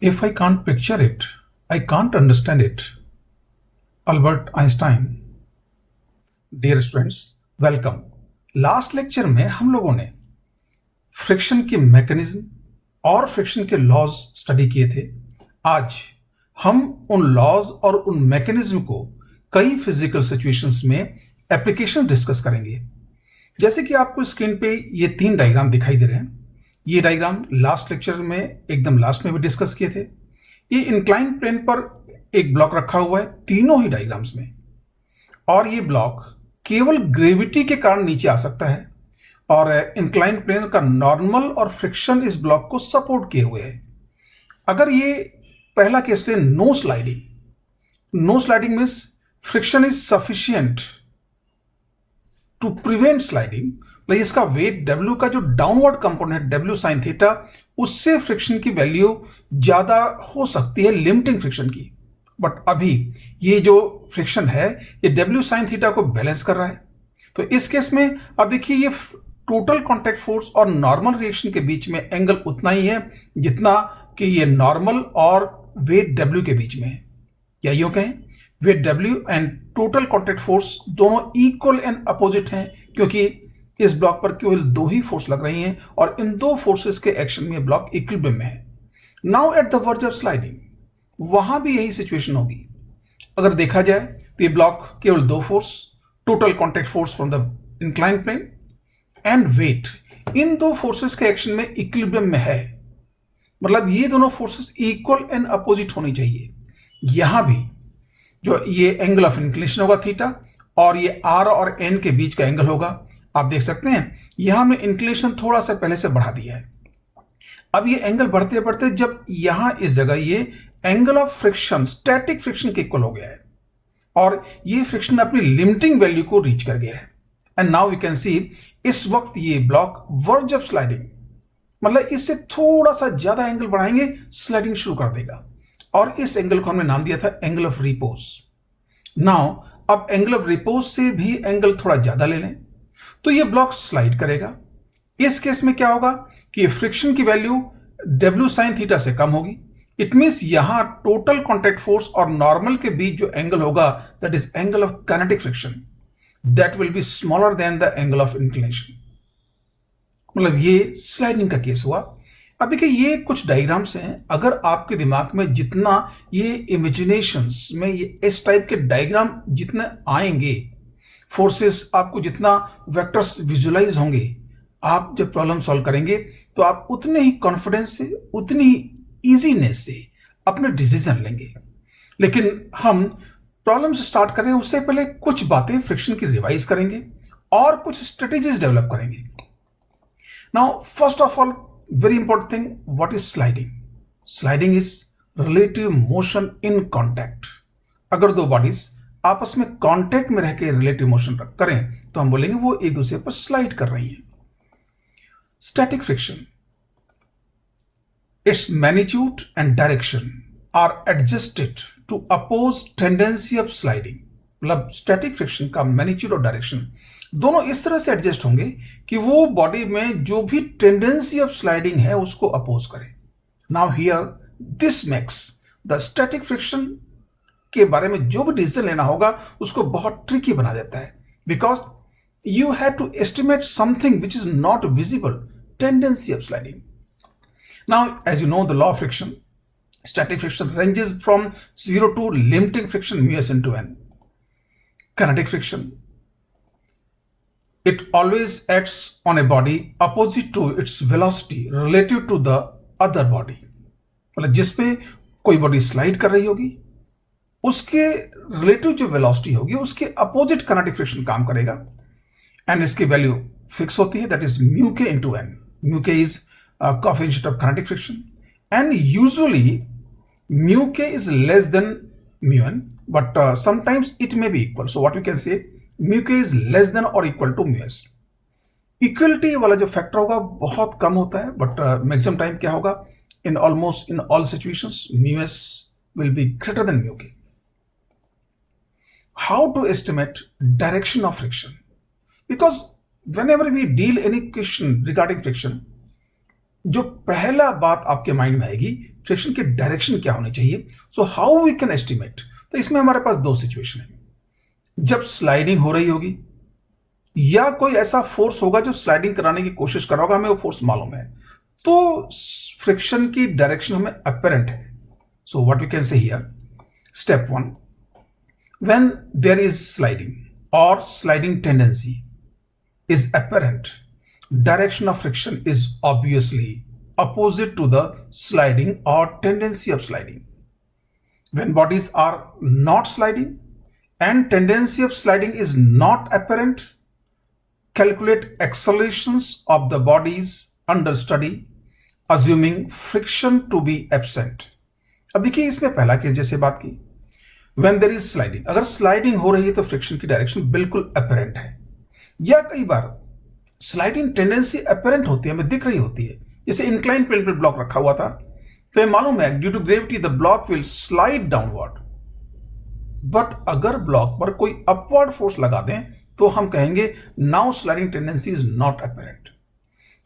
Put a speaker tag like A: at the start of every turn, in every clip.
A: If I can't picture it, I can't understand it. Albert Einstein. Dear students, welcome. Last lecture में हम लोगों ने friction के mechanism और फ्रिक्शन के लॉज स्टडी किए थे। आज हम उन लॉज और उन मैकेनिज्म को कई फिजिकल सिचुएशंस में एप्लीकेशन डिस्कस करेंगे। जैसे कि आपको स्क्रीन पे ये 3 डायग्राम दिखाई दे रहे हैं। ये डायग्राम लास्ट लेक्चर में एकदम लास्ट में भी डिस्कस किए थे। ये इंक्लाइन प्लेन पर एक ब्लॉक रखा हुआ है तीनों ही डायग्राम्स में, और ये ब्लॉक केवल ग्रेविटी के कारण नीचे आ सकता है, और इंक्लाइन प्लेन का नॉर्मल और फ्रिक्शन इस ब्लॉक को सपोर्ट किए हुए है। अगर ये पहला केस ले, no sliding means friction is sufficient to prevent sliding. इसका वेट W का जो downward component W sine theta, उससे फ्रिक्शन की वैल्यू ज्यादा हो सकती है, लिमिटिंग फ्रिक्शन की। बट अभी ये जो फ्रिक्शन है ये W साइन थीटा को बैलेंस कर रहा है। तो इस केस में अब देखिए, ये टोटल कॉन्टैक्ट फोर्स और नॉर्मल रिएक्शन के बीच में एंगल उतना ही है जितना कि ये नॉर्मल और वेट W के बीच में है, या यूं कहें weight W and total contact force दोनों इक्वल एंड अपोजिट हैं, क्योंकि इस ब्लॉक पर केवल 2 ही फोर्स लग रही हैं और इन 2 फोर्सेस के एक्शन में ब्लॉक इक्विलिब्रियम में है। Now at the verge of sliding, वहां भी यही सिचुएशन होगी। अगर देखा जाए तो ये ब्लॉक केवल 2 force, total contact force from the incline plane and weight, इन 2 फोर्सेस के एक्शन में इक्विलिब्रियम में है। मतलब ये दोनों फोर्सेस इक्वल एंड अपोजिट होनी चाहिए। यहां भी जो ये एंगल ऑफ इंक्लिनेशन होगा थीटा, और ये R और N के बीच का एंगल होगा। आप देख सकते हैं यहां हमने इंक्लिनेशन थोड़ा सा पहले से बढ़ा दिया है। अब ये एंगल बढ़ते बढ़ते जब यहां इस जगह ये angle of friction static friction के इक्वल हो गया है, और ये फ्रिक्शन अपनी लिमिटिंग वैल्यू को रीच कर गया है। And now we can see इस वक्त ये ब्लॉक वर्ज ऑफ स्लाइडिंग, मतलब इससे थोड़ा सा ज्यादा एंगल बढ़ाएंगे, स्लाइडिंग शुरू कर देगा। और इस एंगल को हमने नाम दिया था एंगल ऑफ रिपोज। नाउ अब एंगल ऑफ रिपोज से भी एंगल थोड़ा ज्यादा ले लें तो ये ब्लॉक स्लाइड करेगा। इस केस में क्या होगा कि फ्रिक्शन की वैल्यू W साइन थीटा से कम होगी। इट मींस यहां टोटल कॉन्टैक्ट फोर्स और नॉर्मल के बीच जो एंगल होगा, that is angle of kinetic friction, that will be smaller than the angle of inclination. मतलब ये स्लाइडिंग का केस हुआ। अब देखिए, ये कुछ डायग्राम्स हैं। अगर आपके दिमाग में जितना ये इमेजिनेशंस में ये इस टाइप के डायग्राम जितने आएंगे, फोर्सेस आपको जितना वेक्टर्स विजुलाइज होंगे, आप जब प्रॉब्लम सॉल्व करेंगे तो आप उतने ही कॉन्फिडेंस से, उतनी ही इजीनेस से अपने डिसीजन लेंगे। लेकिन हम प्रॉब्लम से स्टार्ट करें उससे पहले कुछ बातें फ्रिक्शन की रिवाइज करेंगे और कुछ स्ट्रेटेजीज डेवलप करेंगे। Now first of all, very important thing, what is sliding? Sliding is relative motion in contact. अगर 2 बॉडीज आपस में कांटेक्ट में रह के रिलेटिव मोशन करें तो हम बोलेंगे वो एक दूसरे पर स्लाइड कर रही हैं। Static friction, its magnitude and direction are adjusted to oppose tendency of sliding. मतलब स्टैटिक फ्रिक्शन का मैग्नीट्यूड और डायरेक्शन दोनों इस तरह से एडजस्ट होंगे कि वो बॉडी में जो भी टेंडेंसी ऑफ स्लाइडिंग है उसको अपोज करें। Now here this makes the static friction के बारे में जो भी डिसीजन लेना होगा उसको बहुत ट्रिकी बना देता है, because you have to estimate something which is not visible, tendency of sliding. Now as you know the law of friction, static friction ranges from 0 to limiting friction μs into n. Kinetic friction, it always acts on a body opposite to its velocity relative to the other body. मतलब जिस पे कोई body slide कर रही होगी उसके relative जो velocity होगी उसके अपोजिट काइनेटिक फ्रिक्शन काम करेगा, एंड इसकी वैल्यू फिक्स होती है, that is μk into n. μk is coefficient of kinetic friction, and usually μk is less than μn, but sometimes it may be equal. So what we can say, μk is less than or equal to μs. Equality वाला जो factor होगा बहुत कम होता है, but maximum time क्या होगा, in almost in all situations μs will be greater than μk. How to estimate direction of friction? Because whenever we deal any question regarding friction, जो पहला बात आपके माइंड में आएगी फ्रिक्शन की डायरेक्शन क्या होनी चाहिए, so how we can estimate. तो इसमें हमारे पास दो सिचुएशन है, जब स्लाइडिंग हो रही होगी या कोई ऐसा फोर्स होगा जो स्लाइडिंग कराने की कोशिश कर रहा होगा, हमें वो फोर्स मालूम है, तो फ्रिक्शन की डायरेक्शन हमें अपेरेंट है। So what we can say here, step 1, when there is sliding और sliding tendency is apparent, direction of friction is obviously opposite to the sliding or tendency of sliding. When bodies are not sliding and tendency of sliding is not apparent, calculate accelerations of the bodies under study assuming friction to be absent. अब देखिए इसमें पहला case जैसे बात की, when there is sliding, अगर sliding हो रही है तो फ्रिक्शन की डायरेक्शन बिल्कुल अपेरेंट है, या कई बार स्लाइडिंग टेंडेंसी अपेरेंट होती है, हमें दिख रही होती है, जैसे इंक्लाइन प्लेन पर ब्लॉक रखा हुआ था तो ये मालूम है due to gravity the block will slide downward, but अगर ब्लॉक पर कोई अपवर्ड फोर्स लगा दें तो हम कहेंगे now sliding tendency is not apparent.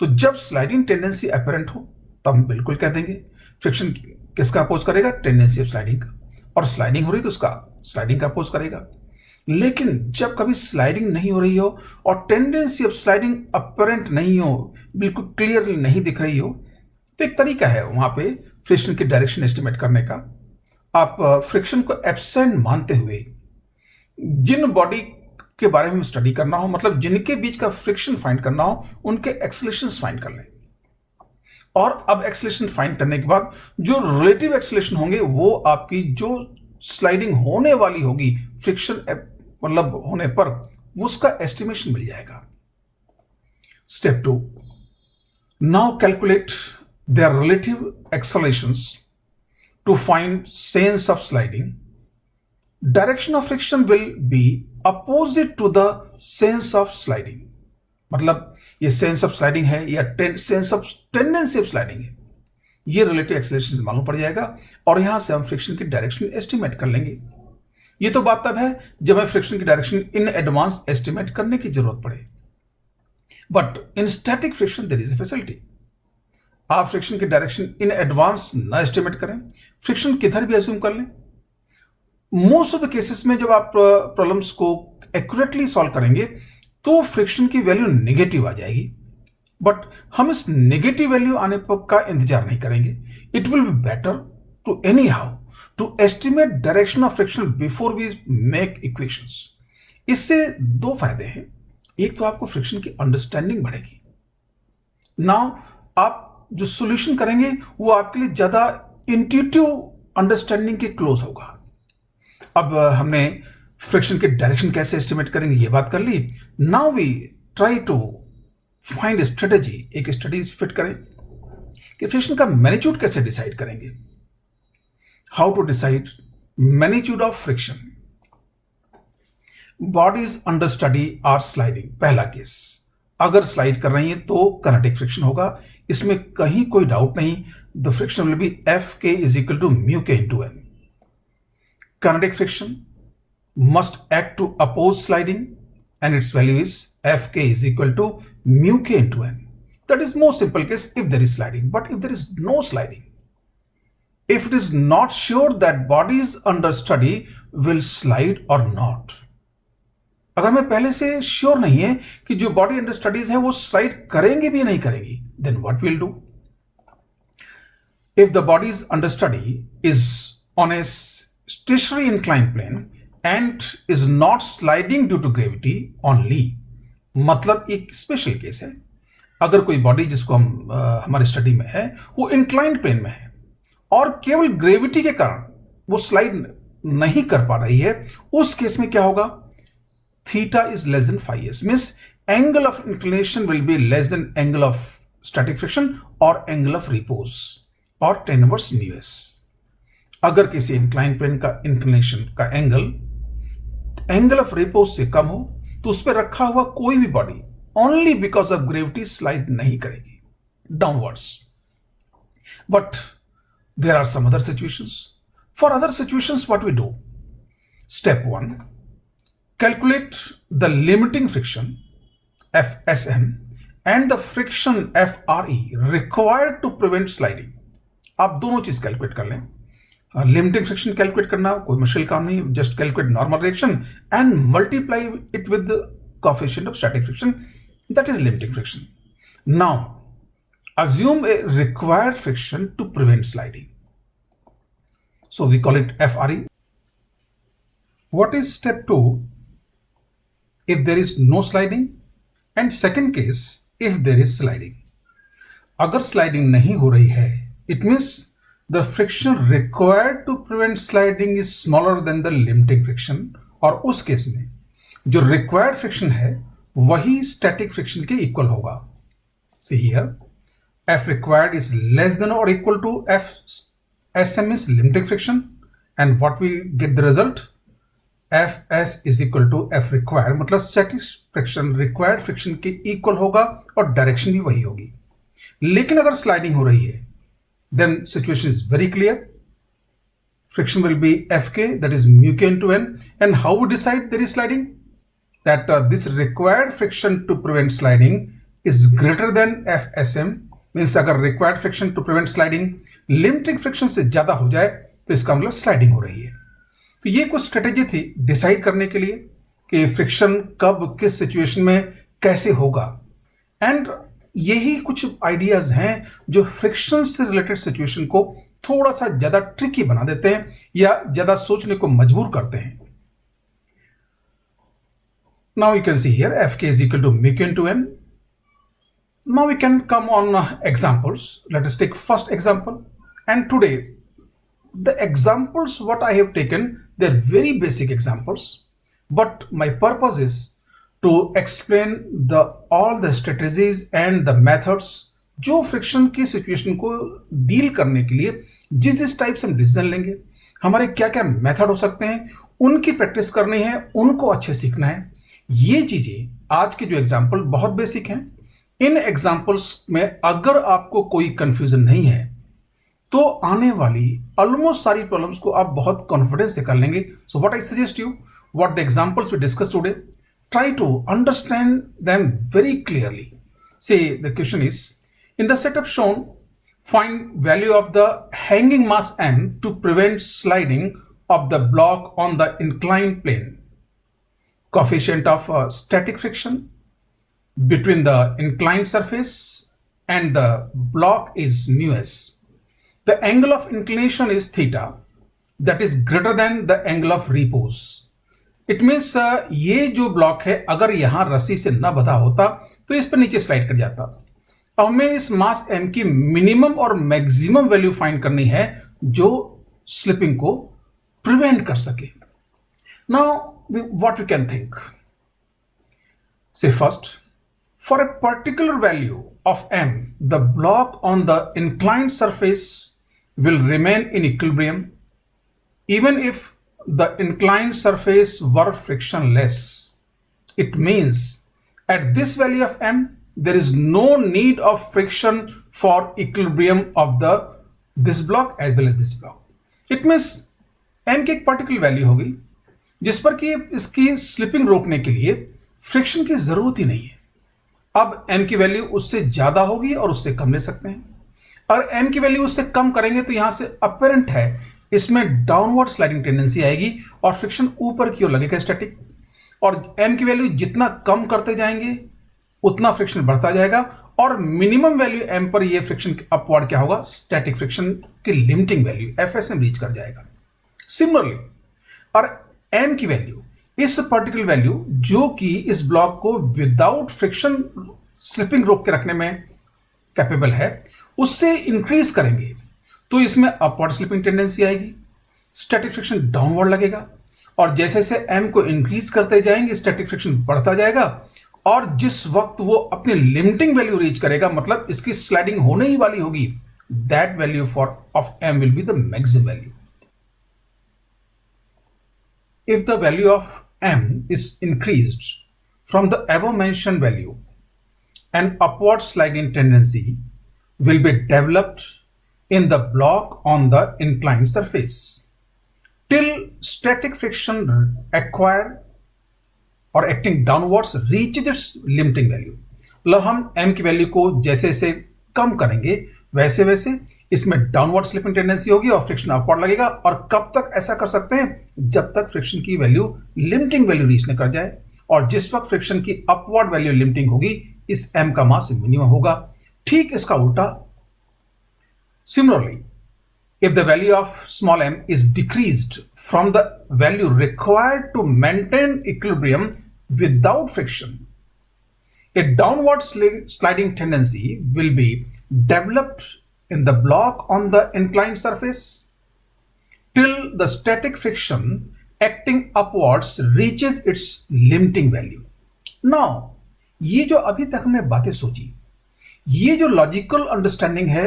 A: तो जब स्लाइडिंग टेंडेंसी अपेरेंट हो तब हम बिल्कुल कह देंगे फ्रिक्शन किसका अपोज करेगा, टेंडेंसी ऑफ स्लाइडिंग का, और स्लाइडिंग हो रही तो उसका स्लाइडिंग का अपोज करेगा। लेकिन जब कभी स्लाइडिंग नहीं हो रही हो और टेंडेंसी ऑफ स्लाइडिंग अपरेंट नहीं हो, बिल्कुल क्लियरली नहीं दिख रही हो, तो एक तरीका है वहां पे फ्रिक्शन की डायरेक्शन एस्टिमेट करने का। आप फ्रिक्शन को एब्सेंट मानते हुए जिन बॉडी के बारे में स्टडी करना हो, मतलब जिनके बीच का फ्रिक्शन फाइंड करना हो, उनके एक्सेलरेशंस फाइंड कर लें, और अब एक्सेलरेशन फाइंड करने के बाद जो रिलेटिव एक्सेलरेशन होंगे वो आपकी जो स्लाइडिंग होने वाली होगी फ्रिक्शन मतलब होने पर उसका एस्टिमेशन मिल जाएगा। Step 2, now calculate their relative accelerations to find sense of sliding. Direction of friction will be opposite to the sense of sliding, मतलब ये सेंस ऑफ स्लाइडिंग है या sense of tendency of sliding है, ये relative acceleration मालूम पड़ जाएगा और यहां से हम फ्रिक्शन की डायरेक्शन एस्टिमेट कर लेंगे। ये तो बात तब है जब हमें फ्रिक्शन की डायरेक्शन इन एडवांस एस्टिमेट करने की जरूरत पड़े, but in static friction there is a facility. आप फ्रिक्शन की डायरेक्शन इन एडवांस ना एस्टिमेट करें, फ्रिक्शन किधर भी अज्यूम कर लें। मोस्ट ऑफ द केसेस में जब आप प्रॉब्लम्स को एक्यूरेटली सॉल्व करेंगे तो फ्रिक्शन की वैल्यू नेगेटिव आ जाएगी, बट हम इस नेगेटिव वैल्यू आने का इंतजार नहीं करेंगे। It will be better to anyhow to estimate direction of friction before we make equations. इससे दो फायदे हैं, एक तो आपको फ्रिक्शन की अंडरस्टैंडिंग बढ़ेगी, नाउ आप जो सॉल्यूशन करेंगे वो आपके लिए ज्यादा इंट्यूटिव अंडरस्टैंडिंग के क्लोज होगा। अब हमने फ्रिक्शन की डायरेक्शन कैसे एस्टिमेट करेंगे ये बात कर ली, now we try to find strategy, एक स्टडीज फिट करें कि फ्रिक्शन का मैग्नीट्यूड कैसे डिसाइड करेंगे। How to decide magnitude of friction. Bodies under study are sliding, पहला केस, अगर स्लाइड कर रही है तो काइनेटिक फ्रिक्शन होगा, इसमें कहीं कोई डाउट नहीं। The friction will be F K is equal to mu K into N. Kinetic friction must act to oppose sliding and its value is Fk is equal to mu k into n. That is more simple case if there is sliding, but if there is no sliding, if it is not sure that bodies under study will slide or not, अगर मैं पहले से sure नहीं है कि जो body under studies है वो स्लाइड करेंगे भी नहीं करेंगी, then what we'll do? If the bodies under study is on a stationary inclined plane and is not sliding due to gravity only, मतलब एक स्पेशल केस है, अगर कोई बॉडी जिसको हम हमारी स्टडी में है वो इंक्लाइंड प्लेन में है और केवल ग्रेविटी के कारण वो स्लाइड नहीं कर पा रही है, उस केस में क्या होगा, theta is less than five S, means angle of inclination will be less than angle of static friction और एंगल ऑफ रिपोज और 10 इनवर्स म्यू एस। अगर किसी इंक्लाइंड प्लेन का इंक्लिनेशन का एंगल ऑफ रिपोज से कम हो तो उस पर रखा हुआ कोई भी body only because of gravity slide नहीं करेगी downwards. But there are some other situations. For other situations what we do, step 1, calculate the limiting friction FSM and the friction FRE required to prevent sliding आप दोनों चीज calculate कर लें। Limiting friction calculate करना कोई मुश्किल काम नहीं, just calculate normal reaction and multiply it with coefficient of static friction, that is limiting friction. Now assume a required friction to prevent sliding, so we call it FRE. What is step 2 if there is no sliding, and second case if there is sliding? अगर sliding नहीं हो रही है, it means the friction required to prevent sliding is smaller than the limiting friction, और उस केस में जो required friction है वही static friction के इक्वल होगा। See here, F required is less than or equal to F SM is limiting friction, and what we get the result, Fs is equal to F required, मतलब static friction required friction के equal होगा और direction भी वही होगी। लेकिन अगर sliding हो रही है, then situation is very clear, friction will be Fk, that is mu k into n, and how we decide there is sliding, that this required friction to prevent sliding is greater than Fsm, means अगर required friction to prevent sliding limiting friction से ज्यादा हो जाए तो इसका मतलब sliding हो रही है। तो ये कुछ स्ट्रेटेजी थी डिसाइड करने के लिए कि फ्रिक्शन कब किस सिचुएशन में कैसे होगा, एंड यही कुछ आइडियाज हैं जो फ्रिक्शन से रिलेटेड सिचुएशन को थोड़ा सा ज्यादा ट्रिकी बना देते हैं या ज्यादा सोचने को मजबूर करते हैं। Now you can see here Fk is equal to mu k into n. Now we can come on examples. Let us take first example. And today, the examples what I have taken, they're very basic examples. But my purpose is to explain all the strategies and the methods जो friction की situation को deal करने के लिए जिस type से हम decision लेंगे, हमारे क्या क्या मेथड हो सकते हैं, उनकी प्रैक्टिस करनी है, उनको अच्छे सीखना है। ये चीजें आज के जो एग्जाम्पल बहुत बेसिक हैं, इन एग्जाम्पल्स में अगर आपको कोई कंफ्यूजन नहीं है तो आने वाली ऑलमोस्ट सारी प्रॉब्लम्स को आप बहुत कॉन्फिडेंस से कर लेंगे। So what I suggest you, what the examples we discuss today, try to understand them very clearly. Say the question is, in the setup shown find value of the hanging mass m to prevent sliding of the block on the inclined plane, coefficient of static friction between the inclined surface and the block is mu s. The angle of inclination is theta, that is greater than the angle of repose. It means ये जो block है अगर यहां रस्सी से न बंधा होता तो इस पर नीचे स्लाइड कर जाता। अब हमें इस मास m की मिनिमम और मैक्सिमम वैल्यू फाइंड करनी है जो स्लिपिंग को प्रिवेंट कर सके। Now what we can think, say first, for a particular value of m, the block on the inclined surface will remain in equilibrium even if the inclined surface were frictionless. It means at this value of m, there is no need of friction for equilibrium of this block as well as this block. It means m की एक particular value होगी जिस पर कि इसकी slipping रोकने के लिए फ्रिक्शन की जरूरत ही नहीं है। अब m की वैल्यू उससे ज्यादा होगी और उससे कम ले सकते हैं, और m की वैल्यू उससे कम करेंगे तो यहां से अपरेंट है इसमें डाउनवर्ड स्लाइडिंग टेंडेंसी आएगी और फ्रिक्शन ऊपर की ओर लगेगा स्टैटिक, और m की वैल्यू जितना कम करते जाएंगे उतना फ्रिक्शन बढ़ता जाएगा और मिनिमम वैल्यू m पर ये फ्रिक्शन अपवर्ड क्या होगा, स्टैटिक फ्रिक्शन की लिमिटिंग वैल्यू FSM रीच कर जाएगा। सिमिलरली और m की वैल्यू, इस पर्टिकुलर वैल्यू जो कि इस ब्लॉक को विदाउट फ्रिक्शन स्लिपिंग रोक के रखने में कैपेबल है, उससे इंक्रीज करेंगे तो इसमें अपवर्ड स्लिपिंग टेंडेंसी आएगी, स्टैटिक फ्रिक्शन डाउनवर्ड लगेगा, और जैसे जैसे m को इंक्रीज करते जाएंगे स्टैटिक फ्रिक्शन बढ़ता जाएगा, और जिस वक्त वो अपनी लिमिटिंग वैल्यू रीच करेगा, मतलब इसकी स्लाइडिंग होने ही वाली होगी, that value of m will be the maximum value. If the value of m is increased from the above mentioned value, an upward sliding tendency will be developed in the block on the inclined surface till static friction acquire or acting downwards reaches its limiting value. मतलब हम m की value को जैसे जैसे कम करेंगे वैसे वैसे इसमें डाउनवर्ड स्लिपिंग टेंडेंसी होगी और फ्रिक्शन अपवर्ड लगेगा। और कब तक ऐसा कर सकते हैं? जब तक फ्रिक्शन की वैल्यू लिमिटिंग वैल्यू रीच न कर जाए, और जिस वक्त फ्रिक्शन की अपवर्ड वैल्यू लिमिटिंग होगी इस m का मास मिनिमम होगा। ठीक इसका उल्टा, similarly if the value of small m is decreased from the value required to maintain equilibrium without friction, a downward sliding tendency will be developed in the block on the inclined surface till the static friction acting upwards reaches its limiting value. Now, ये जो अभी तक हमने बातें सोची, ये जो logical understanding है,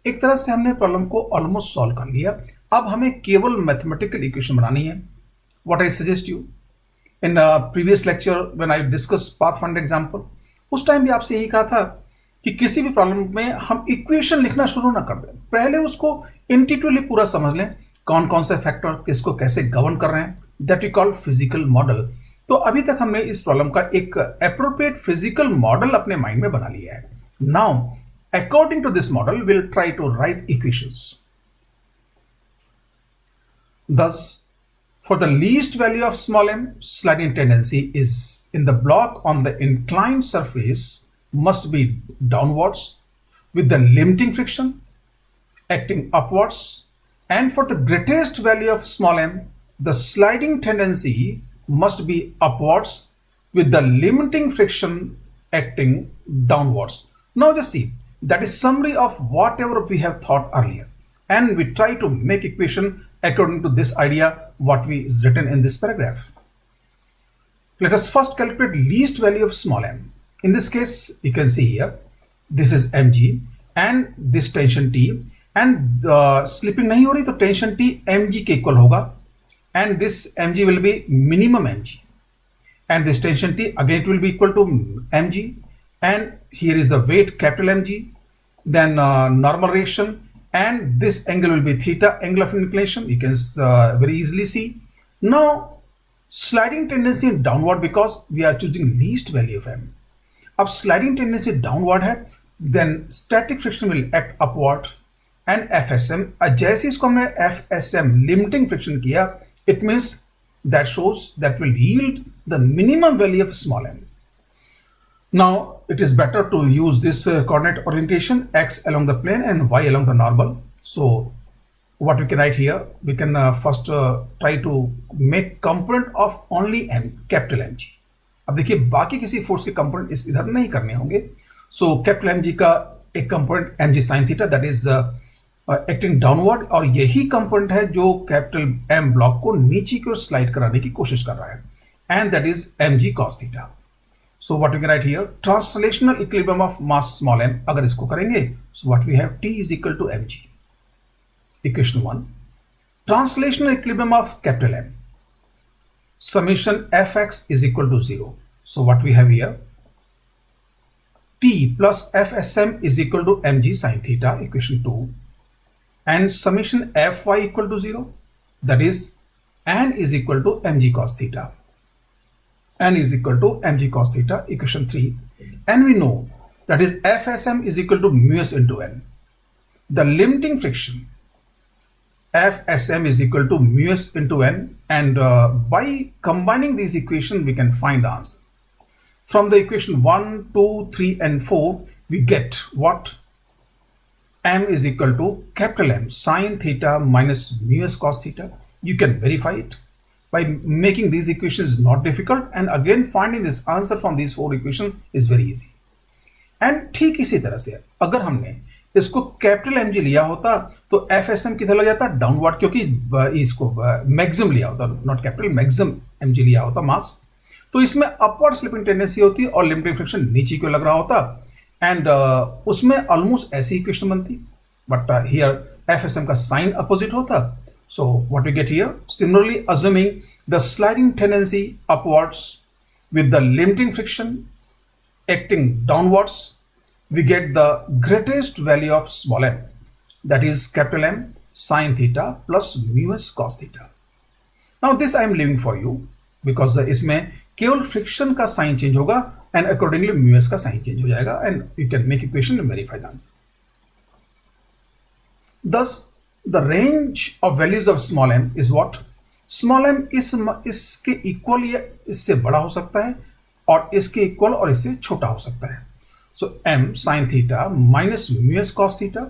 A: एक तरह से हमने प्रॉब्लम को ऑलमोस्ट सॉल्व कर लिया। अब हमें केवल मैथमेटिकल इक्वेशन बनानी है। What I suggest you in previous lecture when I discuss pathfinder example, उस टाइम भी आपसे यही कहा था कि किसी भी प्रॉब्लम में हम इक्वेशन लिखना शुरू ना कर दें, पहले उसको इंट्यूटिवली पूरा समझ लें, कौन कौन से फैक्टर किसको कैसे गवर्न कर रहे हैं, that we call physical model. तो अभी तक हमने इस प्रॉब्लम का एक एप्रोप्रिएट फिजिकल मॉडल अपने माइंड में बना लिया है। Now according to this model, we'll try to write equations. Thus, for the least value of small m, sliding tendency is in the block on the inclined surface must be downwards with the limiting friction acting upwards, and for the greatest value of small m, the sliding tendency must be upwards with the limiting friction acting downwards. Now just see, that is summary of whatever we have thought earlier, and we try to make equation according to this idea what we is written in this paragraph. Let us first calculate least value of small m. In this case, you can see here, this is mg and this tension T, and slipping नहीं हो रही तो tension T mg के equal होगा, and this mg will be minimum mg, and this tension T again it will be equal to mg, and here is the weight capital mg, then normal reaction, and this angle will be theta, angle of inclination, you can very easily see. Now sliding tendency downward because we are choosing least value of m. अब sliding tendency downward है, then static friction will act upward, and FSM, जैसे इसको हमने FSM limiting friction किया, it means that shows that will yield the minimum value of small m. Now it is better to use this coordinate orientation, x along the plane and y along the normal. So what we can write here, we can first try to make component of only m, capital mg. अब देखिए बाकी किसी force के component इस इधर नहीं करने होंगे। सो कैपिटल mg का एक component mg sin theta, that is acting downward, और यही कंपोनेंट है जो कैपिटल m ब्लॉक को नीचे की ओर स्लाइड कराने की कोशिश कर रहा है, and that is mg cos theta. So what we can write here, translational equilibrium of mass small m, अगर इसको करेंगे, so what we have, T is equal to mg. Equation 1, translational equilibrium of capital M, summation fx is equal to 0. So what we have here, T plus fsm is equal to mg sin theta, equation 2, and summation fy equal to 0, that is n is equal to mg cos theta. N is equal to mg cos theta, equation 3, and we know that is fsm is equal to mu s into n. The limiting friction fsm is equal to mu s into n, and by combining these equations we can find the answer. From the equation 1, 2, 3 and 4 we get what? M is equal to capital M sin theta minus mu s cos theta. You can verify it by making these equations not difficult, and again finding this answer from these four equations is very easy. And ठीक इसी तरह से अगर हमने इसको capital mg लिया होता तो fsm किधर लग जाता? डाउनवर्ड, क्योंकि इसको मैक्सिमम लिया होता, नॉट कैपिटल, मैक्सिमम mg लिया होता मास, तो इसमें अपवर्ड स्लिपिंग टेंडेंसी होती और लिमिटिंग फ्रिक्शन नीचे को लग रहा होता, एंड उसमें ऑलमोस्ट ऐसी इक्वेशन बनती, बट हियर fsm का साइन अपोजिट होता. So what we get here, similarly assuming the sliding tendency upwards with the limiting friction acting downwards, we get the greatest value of small m, that is capital M sin theta plus mu s cos theta. Now this I am leaving for you because इसमें केवल friction का sign change होगा and accordingly mu s का sign change हो जाएगा, and you can make equation and verify the answer. Thus, the range of values of small m is what? Small m इसके equal या इससे बड़ा हो सकता है और इसके इक्वल और इससे छोटा हो सकता है. So m sin theta minus mu s cos theta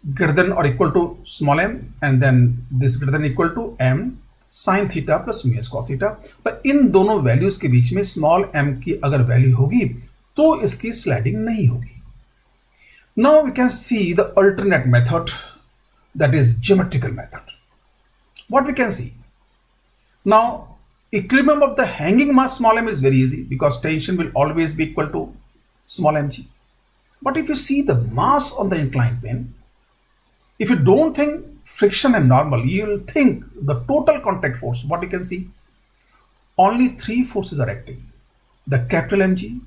A: greater than or equal to small m, and then this greater than equal to m sin theta plus mu s cos theta. पर इन दोनों values के बीच में small m की अगर value होगी तो इसकी sliding नहीं होगी. Now we can see the alternate method, that is geometrical method. What we can see? Now, equilibrium of the hanging mass small m is very easy because tension will always be equal to small mg. But if you see the mass on the inclined plane, if you don't think friction and normal, you will think the total contact force. What you can see? Only three forces are acting: the capital Mg,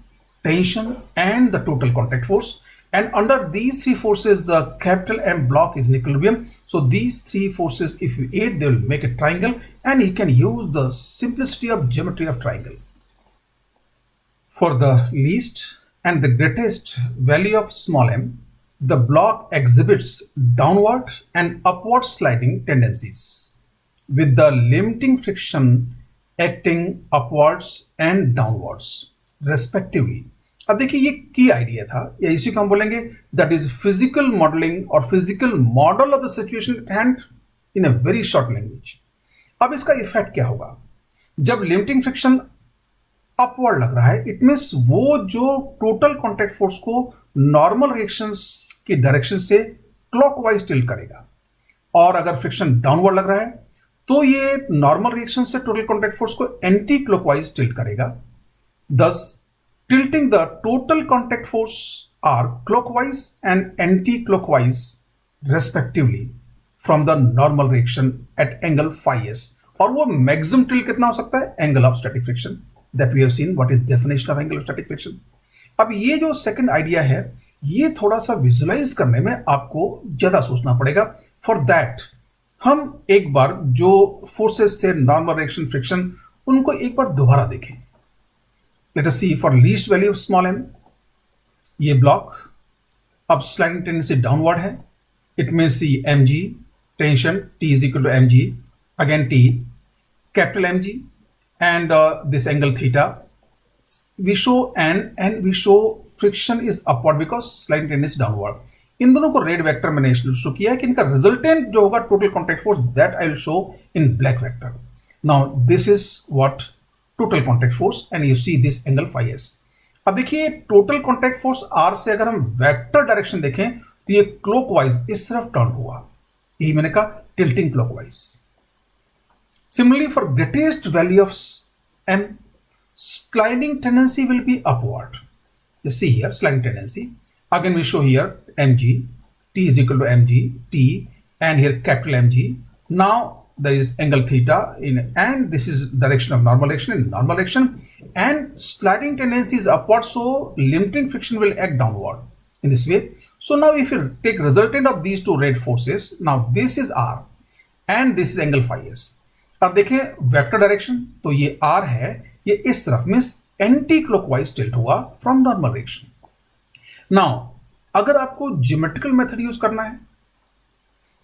A: tension, and the total contact force. And under these three forces, the capital M block is in equilibrium. So these three forces, if you add, they will make a triangle, and you can use the simplicity of geometry of triangle. For the least and the greatest value of small m, the block exhibits downward and upward sliding tendencies, with the limiting friction acting upwards and downwards respectively. अब देखिए ये की idea था, या इसी को हम बोलेंगे दैट इज फिजिकल मॉडलिंग और physical model of the situation at hand in a very short language. अब इसका इफेक्ट क्या होगा? जब लिमिटिंग फ्रिक्शन अपवर्ड लग रहा है, इट मीन्स वो जो टोटल कॉन्टैक्ट फोर्स को नॉर्मल रिएक्शंस की डायरेक्शन से क्लॉकवाइज टिल्ट करेगा, और अगर फ्रिक्शन डाउनवर्ड लग रहा है तो ये नॉर्मल रिएक्शन से टोटल कॉन्टैक्ट फोर्स को एंटी क्लॉकवाइज टिल्ट करेगा. Thus, tilting the total contact force are clockwise and anti-clockwise respectively from the normal reaction at angle phi s. और वो maximum tilt कितना हो सकता है? Angle of static friction that we have seen. What is definition of angle of static friction? अब ये जो second idea है, ये थोड़ा सा विजुलाइज करने में आपको ज्यादा सोचना पड़ेगा. For that, हम एक बार जो फोर्सेस से नॉर्मल रिएक्शन फ्रिक्शन उनको एक बार दोबारा देखें. Let us see for least value of small m. ये ब्लॉक अब स्लाइडिंग टेंडेंसी डाउनवर्ड है. इट में सी mg, tension T is equal to mg, again T, capital mg, and this angle theta. We show and we show friction is upward because sliding tendency downward. इन दोनों को red vector मैंने show किया है कि इनका resultant जो होगा total contact force, that I will show in black vector. Now this is what total contact force, and you see this angle phi s. अब देखिए टोटल कॉन्टैक्ट फोर्स आर से अगर हम वेक्टर डायरेक्शन देखें तो ये क्लॉकवाइज इस तरफ टर्न हुआ, यही मैंने कहा tilting clockwise. Similarly for greatest value of m, sliding tendency will be upward. You see here sliding tendency. Again we show here mg, T is equal to mg, T, and here capital mg. Now there is angle theta in, and this is direction of normal reaction in normal reaction, and sliding tendency is upward, so limiting friction will act downward in this way. So now if you take resultant of these two red forces, now this is r and this is angle phi s. अब देखें vector direction, तो ये r है, ये इस तरफ means anti clockwise tilt हुआ from normal reaction. Now अगर आपको ज्योमेट्रिकल मेथड यूज करना है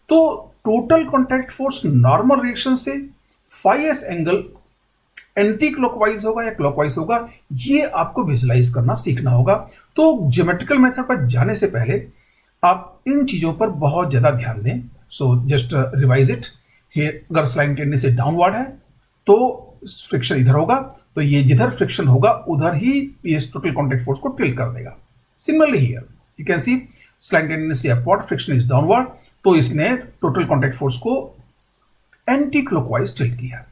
A: तो total contact force normal reaction से phi s angle anti clockwise होगा या क्लॉकवाइज होगा, ये आपको विजुलाइज करना सीखना होगा. तो ज्योमेट्रिकल मेथड पर जाने से पहले आप इन चीजों पर बहुत ज्यादा ध्यान दें. So just revise it. अगर स्लाइडिंग टेंडेंसी डाउनवर्ड है तो फ्रिक्शन इधर होगा, तो ये जिधर फ्रिक्शन होगा उधर ही ये टोटल कॉन्टैक्ट फोर्स को टिल्ट कर देगा. Similarly here you can see sliding tendency upward, friction is downward, तो इसने टोटल कॉन्टैक्ट फोर्स को एंटी क्लॉकवाइज टिल्ट किया.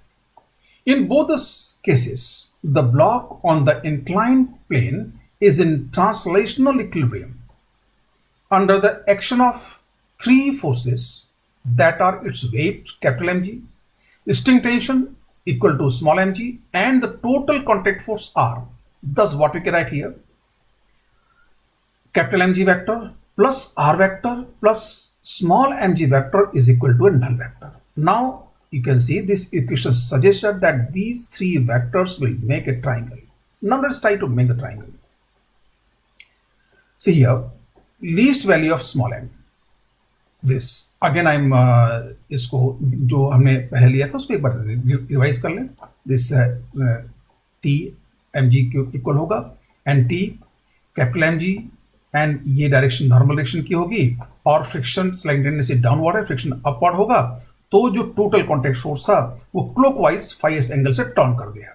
A: In both cases the block on the inclined plane is in translational equilibrium under the action of three forces that are its weight capital Mg, string tension equal to small mg, and the total contact force r. Thus what we can write here, capital Mg vector plus r vector plus small mg vector is equal to a null vector. Now you can see this equation suggests that these three vectors will make a triangle. Now let's try to make the triangle. See here, least value of small m. This again I M इसको जो हमने पहले लिया था उसको एक बार revise कर लें. This T M G cube equal होगा N T capital M G, and ये डायरेक्शन नॉर्मल डायरेक्शन की होगी और फ्रिक्शन स्लाइडिंग टेंडेंसी डाउनवर्ड है, फ्रिक्शन अपवर्ड होगा, तो जो टोटल कॉन्टैक्ट फोर्स था वो क्लॉकवाइज फाई एस एंगल से टर्न कर दिया.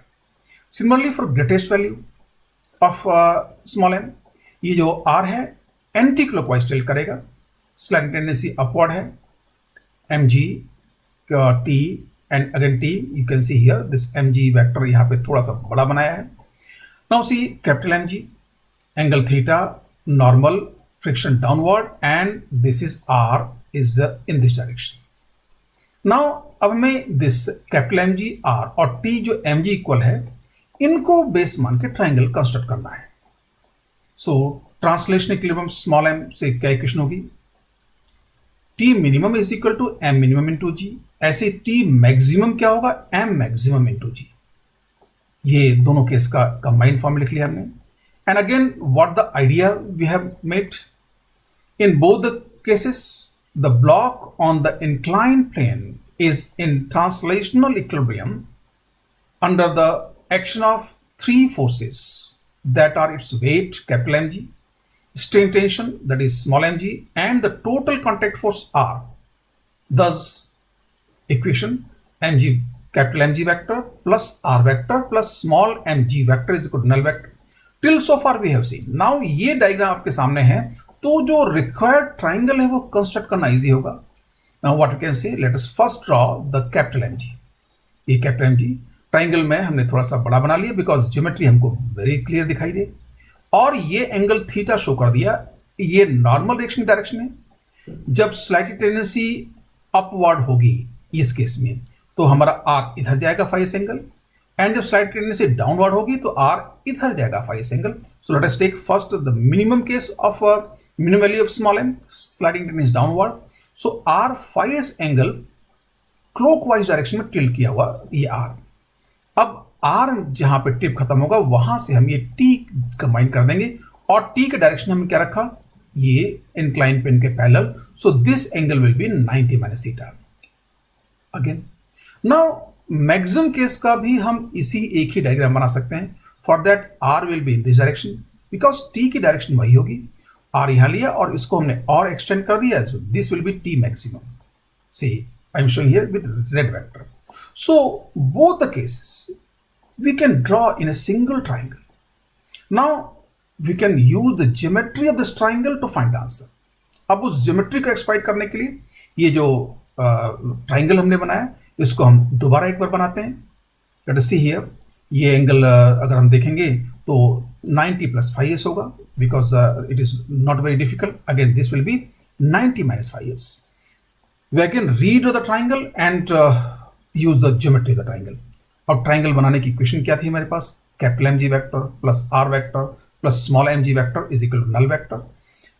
A: Similarly for greatest value of small m, ये जो आर है एंटी क्लॉकवाइज टिल्ट करेगा, स्लाइडिंग टेंडेंसी अपवर्ड है, M G T and again T, you can see here this M ji vector यहाँ पे थोड़ा सा बड़ा बनाया है. Now see capital M G, angle theta, normal, friction downward, and this is R is in this direction. Now अब हमें this capital MG R और T जो MG इक्वल है इनको बेस मान के ट्राइंगल कंस्ट्रक्ट करना है. So translational equilibrium small m से क्या इक्वेशन होगी? T minimum is equal to M minimum into g. ऐसे T मैक्सिमम क्या होगा? M maximum into g. ये दोनों केस का कंबाइंड फॉर्म लिख लिया हमने. And again, what the idea we have made? In both the cases, the block on the inclined plane is in translational equilibrium under the action of three forces that are its weight, capital Mg, strain tension, that is small mg, and the total contact force R. Thus, equation mg, capital Mg vector plus R vector plus small mg vector is equal to null vector. Till so far we have seen. Now ये diagram आपके सामने है, तो जो required triangle है वो construct करना easy होगा. Now what we can say, let us first draw the capital M G. ये कैपिटल एम जी ट्राइंगल में हमने थोड़ा सा बड़ा बना लिया बिकॉज ज्योमेट्री हमको वेरी क्लियर दिखाई दे, और ये एंगल थीटा शो कर दिया. ये नॉर्मल डायरेक्शन है. जब स्लाइडिंग टेंडेंसी अपवर्ड होगी इस केस में, तो हमारा आर इधर जाएगा फाई एस एंगल, एंड जब स्लाइड टेंडेंसी डाउनवर्ड होगी तो आर इधर जाएगा phi s angle. So let us take first the minimum case of minimum value of small m, sliding tendency downward. So R phi s angle clockwise direction में tilt किया हुआ ये are. अब are जहां पे tip खत्म होगा वहां से हम ये टी कंबाइन कर देंगे, और टी का डायरेक्शन हमने क्या रखा? ये इंक्लाइन प्लेन के parallel. So this angle will be 90 minus theta. Again now maximum case का भी हम इसी एक ही डायग्राम बना सकते हैं. For that R will be in this direction because T की डायरेक्शन वही होगी. आर यहां लिया और इसको हमने और एक्सटेंड कर दिया. So this will be T maximum. See I am showing here with red vector. So both the cases we can draw in a single triangle. Now we can use the geometry of this triangle to find the answer. अब उस geometry को exploit करने के लिए ये जो triangle हमने बनाया इसको हम दोबारा एक बार बनाते हैं. लेट अस सी हियर, ये एंगल अगर हम देखेंगे तो 90 प्लस फाई एस होगा because it is not very difficult. Again this will be 90 minus phi s. We again read the triangle and use the geometry the triangle. अब triangle बनाने की equation क्या थी हमारे पास? Capital M ji vector plus R vector plus small m ji vector is equal to null vector.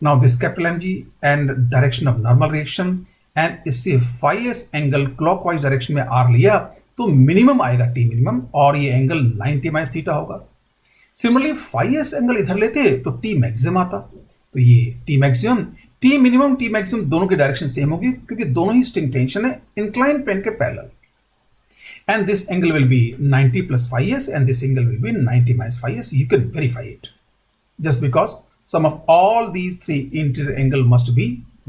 A: Now this capital M G and direction of normal reaction, and इससे phi s angle clockwise direction में R लिया तो minimum आएगा T minimum, और ये angle 90 minus theta होगा. Similarly phi s angle इधर लेते तो टी मैक्सिमम आता, तो ये T maximum, T minimum, T maximum दोनों की डायरेक्शन सेम होगी क्योंकि दोनों ही स्ट्रिंग टेंशन है इंक्लाइन प्लेन के parallel. And this angle will be 90 plus phi s and this angle will be 90 minus phi s. You can verify it just because sum of all these three interior angle must be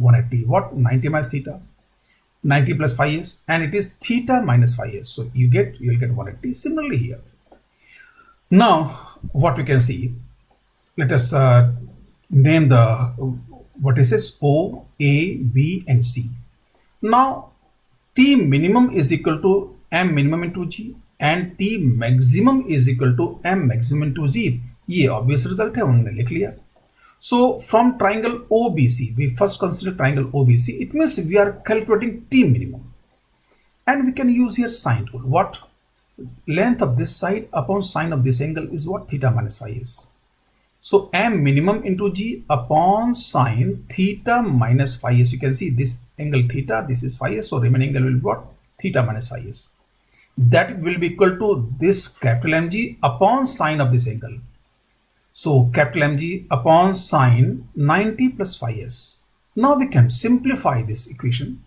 A: 180. What? 90 minus theta, 90 plus phi s, and it is theta minus phi s. So you'll get 180. Similarly here. Now what we can see, let us name the what is this? O, A, B and C. Now T minimum is equal to M minimum into G and T maximum is equal to M maximum into G. ये obvious result है, उन्होंने लिख लिया. So from triangle OBC, we first consider triangle OBC. It means we are calculating T minimum and we can use here sine rule. What? Length of this side upon sine of this angle is what? Theta minus phi s. So M minimum into G upon sine theta minus phi s. You can see this angle theta, this is phi s, so remaining angle will be what? Theta minus phi s. That will be equal to this capital MG upon sine of this angle. So capital MG upon sine 90 plus phi s. Now we can simplify this equation.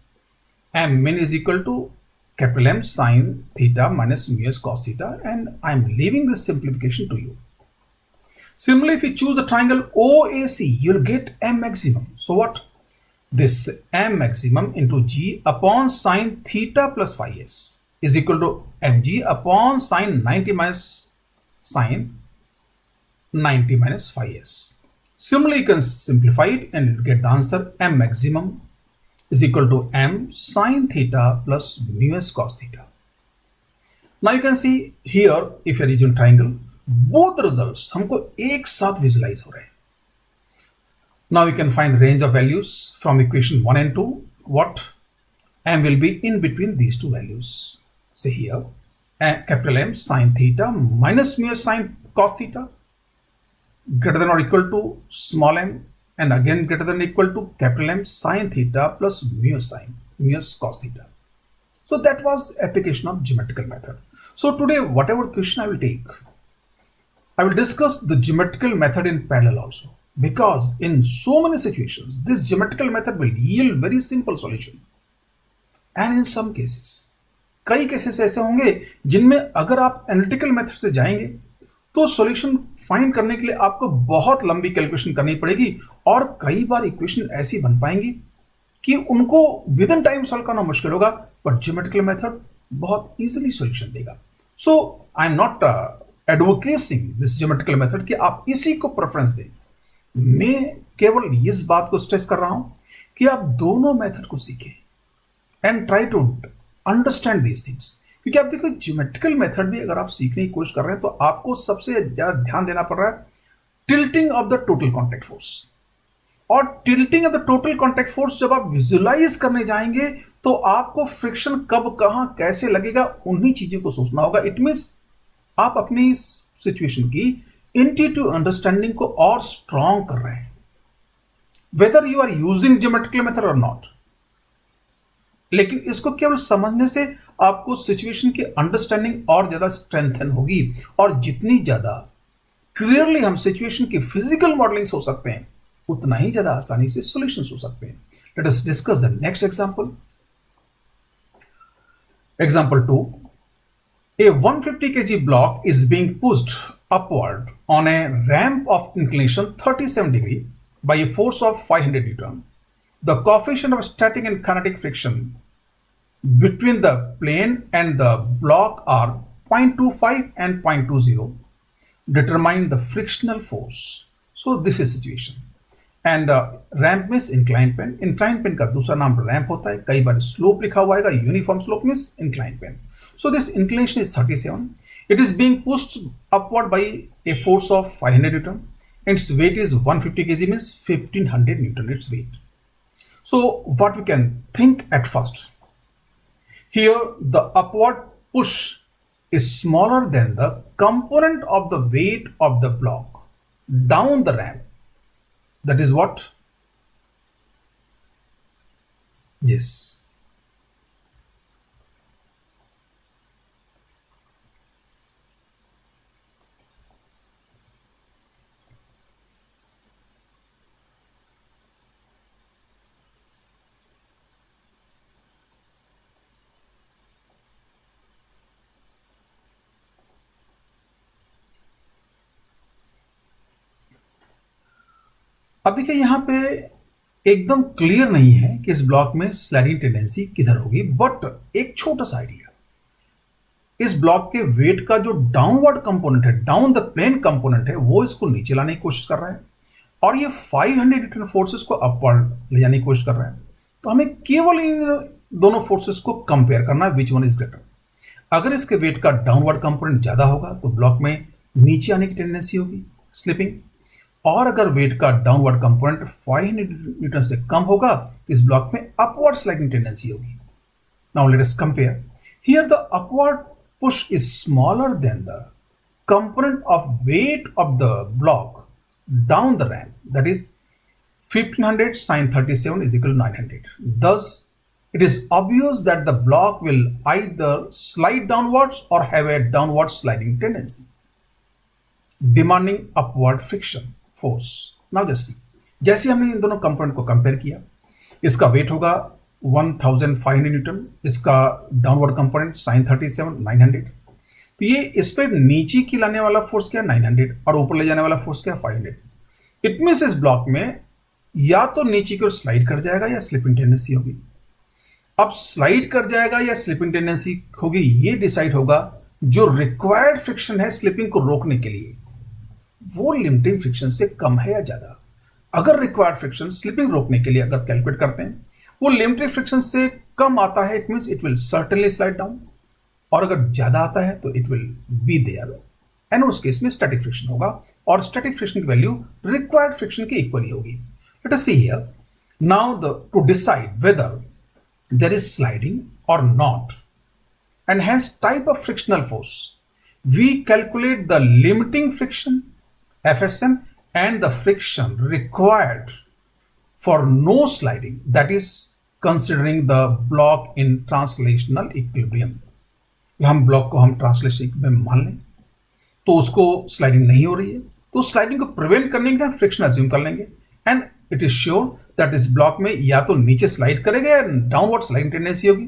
A: M min is equal to capital M sine theta minus mu s cos theta, and I'm leaving this simplification to you. Similarly, if you choose the triangle OAC, you'll get M maximum. So what? This M maximum into G upon sine theta plus phi s is equal to mg upon sine 90 minus sine 90 minus phi s. Similarly, you can simplify it and you'll get the answer M maximum is equal to M sine theta plus mu s cos theta. Now you can see here, if you're using triangle, both results हमको एक साथ visualize हो रहे हैं. Now you can find the range of values from equation 1 and 2. What? M will be in between these two values. Say here, capital M sine theta minus mu s sine cos theta greater than or equal to small m, and again greater than or equal to capital M sine theta plus mu s cos theta. So that was application of geometrical method. So today, whatever question I will take, I will discuss the geometrical method in parallel also, because in so many situations, this geometrical method will yield very simple solution. And in some cases, कई cases ऐसे होंगे जिनमें अगर आप analytical method से जाएंगे तो solution find करने के लिए आपको बहुत लंबी कैलकुलेशन करनी पड़ेगी, और कई बार इक्वेशन ऐसी बन पाएंगी कि उनको विद इन टाइम सॉल्व करना मुश्किल होगा, बट जियोमेट्रिकल मेथड बहुत इजीली सॉल्यूशन देगा. So I am not advocating this geometrical method कि आप इसी को प्रेफरेंस दें. मैं केवल इस बात को स्ट्रेस कर रहा हूं कि आप दोनों मेथड को सीखें and try to understand these things. क्योंकि आप देखो, जियोमेट्रिकल मेथड भी अगर आप सीखने की कोशिश कर रहे हैं तो आपको सबसे ज्यादा ध्यान देना पड़ रहा है tilting of the total contact force. और tilting of the total contact force जब आप विजुलाइज करने जाएंगे तो आपको फ्रिक्शन कब कहां कैसे लगेगा उन्हीं चीजों को सोचना होगा. इट मींस आप अपनी सिचुएशन की इंट्यूटिव अंडरस्टैंडिंग को और स्ट्रांग कर रहे हैं, whether you are using geometrical method और नॉट. लेकिन इसको केवल समझने से आपको सिचुएशन की अंडरस्टैंडिंग और ज्यादा स्ट्रेंथन होगी, और जितनी ज्यादा क्लियरली हम सिचुएशन की फिजिकल मॉडलिंग हो सकते हैं उतना ही ज्यादा आसानी से सॉल्यूशंस हो सकते हैं. Let us discuss the next example. Example 2. A 150 kg block is being pushed upward on a ramp of inclination 37 degree by a force of 500 Newton. The coefficient of static and kinetic friction between the plane and the block are 0.25 and 0.20. Determine the frictional force. So this is situation. And ramp means incline plane. Incline plane का दूसरा नाम ramp होता है. कई बार slope लिखा हुआ है, uniform slope means incline plane. So this inclination is 37. It is being pushed upward by a force of 500 newton. Its weight is 150 kg means 1500 Newton its weight. So what we can think at first, here the upward push is smaller than the component of the weight of the block down the ramp. That is what? Yes. अब देखिए, यहां पे एकदम clear नहीं है कि इस block में स्लाइडिंग टेंडेंसी किधर होगी, बट एक छोटा सा आइडिया. इस ब्लॉक के वेट का जो डाउनवर्ड कंपोनेंट है, डाउन द प्लेन कंपोनेंट है, वो इसको नीचे लाने की कोशिश कर रहा है, और ये 500 न्यूटन फोर्सेस को अपवर्ड ले जाने की कोशिश कर रहा है. तो हमें केवल इन दोनों फोर्सेस को कंपेयर करना है, विच वन इज ग्रेटर. अगर इसके वेट का डाउनवर्ड कंपोनेंट ज्यादा होगा तो ब्लॉक में नीचे आने की टेंडेंसी होगी, स्लिपिंग. और अगर वेट का डाउनवर्ड कंपोनेंट 500 न्यूटन से कम होगा तो इस ब्लॉक में अपवर्ड स्लाइडिंग टेंडेंसी होगी. Now let us compare. Here the upward push is smaller than the component of weight of the block down the ramp, that is 1500 sin 37 is equal to 900. Thus, it is obvious that the block will either slide downwards or have a downward sliding tendency, demanding upward friction force. Now just see, जैसे हमने इन दोनों component को compare किया, इसका wait होगा 1500 Newton, इसका downward component sign 37 900। तो ये इस पे नीचे की लाने वाला फोर्स क्या 900 और ऊपर ले जाने वाला फोर्स क्या 500। इट मींस इस ब्लॉक में या तो नीचे की ओर स्लाइड कर जाएगा या स्लिपिंग टेंडेंसी होगी। अब स्लाइड कर जाएगा या स्लिपिंग टेंडेंसी होगी, ये डिसाइड होगा जो रिक्वायर्ड फ्रिक्शन है स्लिपिंग को रोकने के लिए वो लिमिटिंग फ्रिक्शन से कम है या ज्यादा। अगर रिक्वायर्ड फ्रिक्शन स्लिपिंग रोकने के लिए अगर कैलकुलेट करते हैं वो लिमिटिंग फ्रिक्शन से कम आता है, it means it will certainly slide down. और अगर ज्यादा आता है तो it will be there, and उस केस में स्टैटिक फ्रिक्शन होगा और स्टैटिक फ्रिक्शन की वैल्यू रिक्वायर्ड फ्रिक्शन के इक्वली होगी। Let us see here now to decide whether there is sliding or not and hence type of frictional force, we calculate the limiting friction FSM and the friction required for no sliding, that is considering the block in translational equilibrium। हम block को हम translation में मान लें तो उसको sliding नहीं हो रही है, तो स्लाइडिंग को प्रिवेंट करने के लिए फ्रिक्शन अज्यूम कर लेंगे and it is sure that इस ब्लॉक में या तो नीचे स्लाइड करेगा या डाउनवर्ड स्लाइडिंग टेंडेंसी होगी।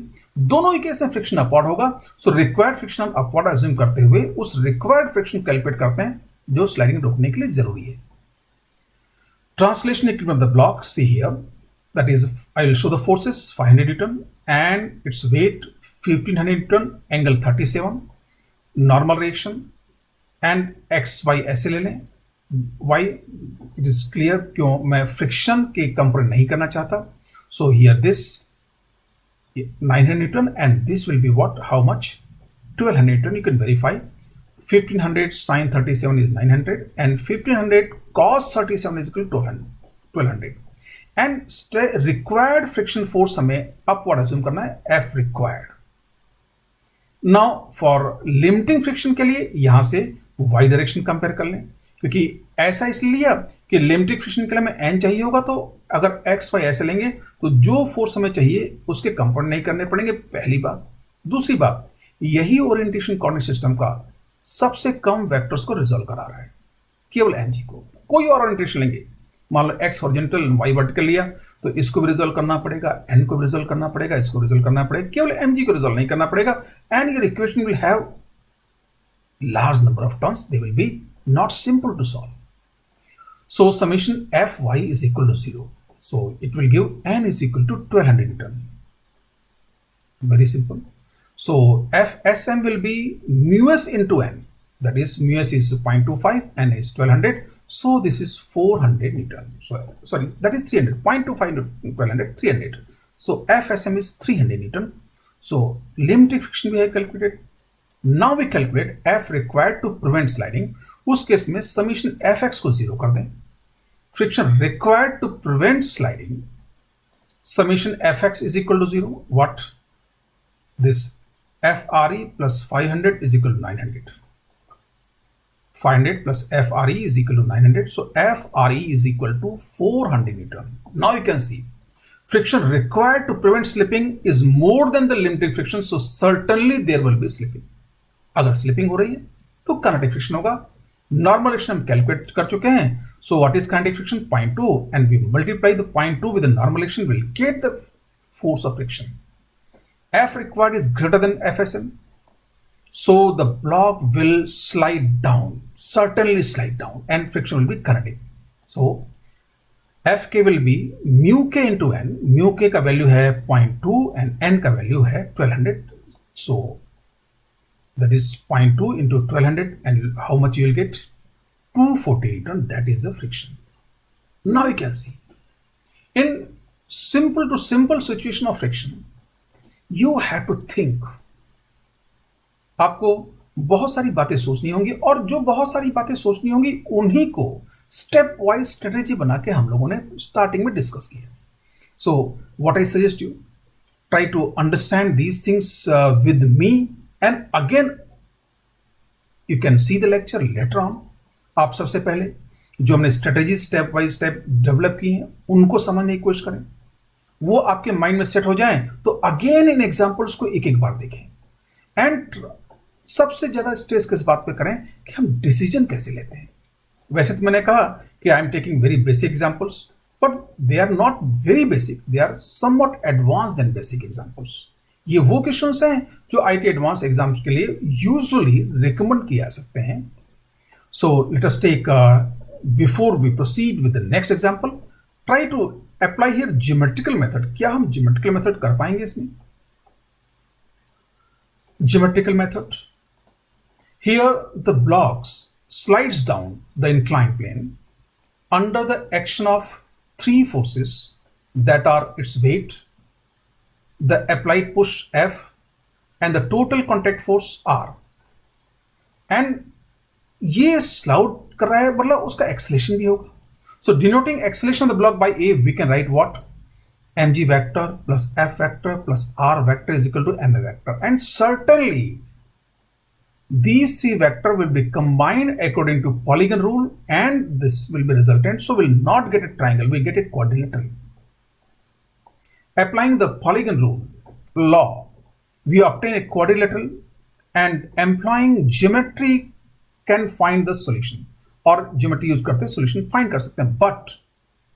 A: दोनों ही केस में फ्रिक्शन अपवर्ड होगा। सो रिक्वायर्ड फ्रिक्शन हम अपवर्ड अज्यूम करते हुए उस रिक्वायर्ड फ्रिक्शन कैलकुलेट करते हैं जो स्लाइडिंग रोकने के लिए जरूरी है। Translational equilibrium of the block, see here that is I will show the forces 500 newton and its weight 1500 newton, angle 37, normal reaction and X Y ऐसे ले लें। वाई इट इज क्लियर, क्यों मैं फ्रिक्शन के कंपोनेंट नहीं करना चाहता। So here this 900 Newton and this will be what, how much 1200 Newton. You can verify 1500 sin 37 is 900 and 1500 cos 37 is equal to 1200 and required friction force हमें upward assume करना है F required। Now for limiting friction के लिए यहां से y direction compare कर लें, क्योंकि ऐसा इसलिए लिया कि लिमिटिंग फ्रिक्शन के लिए हमें n चाहिए होगा, तो अगर x y ऐसे लेंगे तो जो फोर्स हमें चाहिए उसके कंपोनेंट नहीं करने पड़ेंगे, पहली बात। दूसरी बात, यही ओरिएंटेशन कोऑर्डिनेट सिस्टम का सबसे कम वेक्टर्स को रिजॉल्व करा रहा है, केवल mg को। कोई और ओरिएंटेशन लेंगे, मान लो x हॉरिजॉन्टल y वर्टिकल लिया तो इसको भी रिजॉल्व करना पड़ेगा, n को भी रिजॉल्व करना पड़ेगा, इसको रिजॉल्व करना पड़ेगा, केवल mg को रिजॉल्व नहीं करना पड़ेगा and your equation will have large number of terms, they will be not simple to solve. So summation Fy is equal to 0. So it will give n is equal to 1200 Newton. Very simple. So Fsm will be mu s into n. That is mu s is 0.25, n is 1200. So this is 400 Newton. So sorry, that is 300. 0.25 into 1200, 300. So Fsm is 300 Newton. So limiting friction we have calculated. Now we calculate F required to prevent sliding। उस केस में summation Fx को 0 कर दें। Friction required to prevent sliding, summation Fx is equal to 0। What? This Fre plus 500 is equal to 900। 500 plus Fre is equal to 900। So Fre is equal to 400 Newton। Now you can see friction required to prevent slipping is more than the limiting friction, so certainly there will be slipping। अगर slipping हो रही है तो kinetic friction होगा। Normal friction हम calculate कर चुके हैं। So what is kinetic friction? 0.2 and we multiply the 0.2 with the normal friction, will get the force of friction. F required is greater than Fsm, so the block will slide down, certainly slide down, and friction will be kinetic। So Fk will be mu k into n। mu k का value है 0.2 and n का value है 1200। So that is 0.2 into 1200 and how much you will get? 240 Newton, that is the friction। Now you can see in simple to simple situation of friction you have to think। आपको बहुत सारी बातें सोचनी होंगी और जो बहुत सारी बातें सोचनी होंगी उन्हीं को स्टेप वाइज स्ट्रेटेजी बना के हम लोगों ने स्टार्टिंग में डिस्कस किया। So what I suggest you, try to understand these things with me and again you can see the lecture later on। आप सबसे पहले जो हमने strategy step by step develop की हैं उनको समझने की कोशिश करें, वो आपके माइंड में सेट हो जाएं तो अगेन इन एग्जांपल्स को एक एक बार देखें एंड सबसे ज्यादा स्ट्रेस किस बात पे करें कि हम डिसीजन कैसे लेते हैं। वैसे तो मैंने कहा कि I am taking very basic examples but they are not very basic, they are somewhat advance than basic examples. ये वो क्वेश्चंस हैं जो आईटी एडवांस एग्जाम्स के लिए यूजुअली रिकमेंड किए जा सकते हैं। So let us take before we proceed with the next example, try to apply here geometrical method. क्या हम ज्योमेट्रिकल मेथड कर पाएंगे इसमें? Geometrical method. Here the blocks slides down the inclined plane under the action of three forces that are its weight, the applied push F, and the total contact force R. And ये स्लाउड कर रहा है, मतलब उसका acceleration भी होगा. So denoting acceleration of the block by A, we can write what? mg vector plus f vector plus r vector is equal to ma vector, and certainly these three vector will be combined according to polygon rule, and this will be resultant. So we'll not get a triangle, we get a quadrilateral. Applying the polygon rule law, we obtain a quadrilateral, and employing geometry can find the solution, or geometry use करते solution find कर सकते हैं, but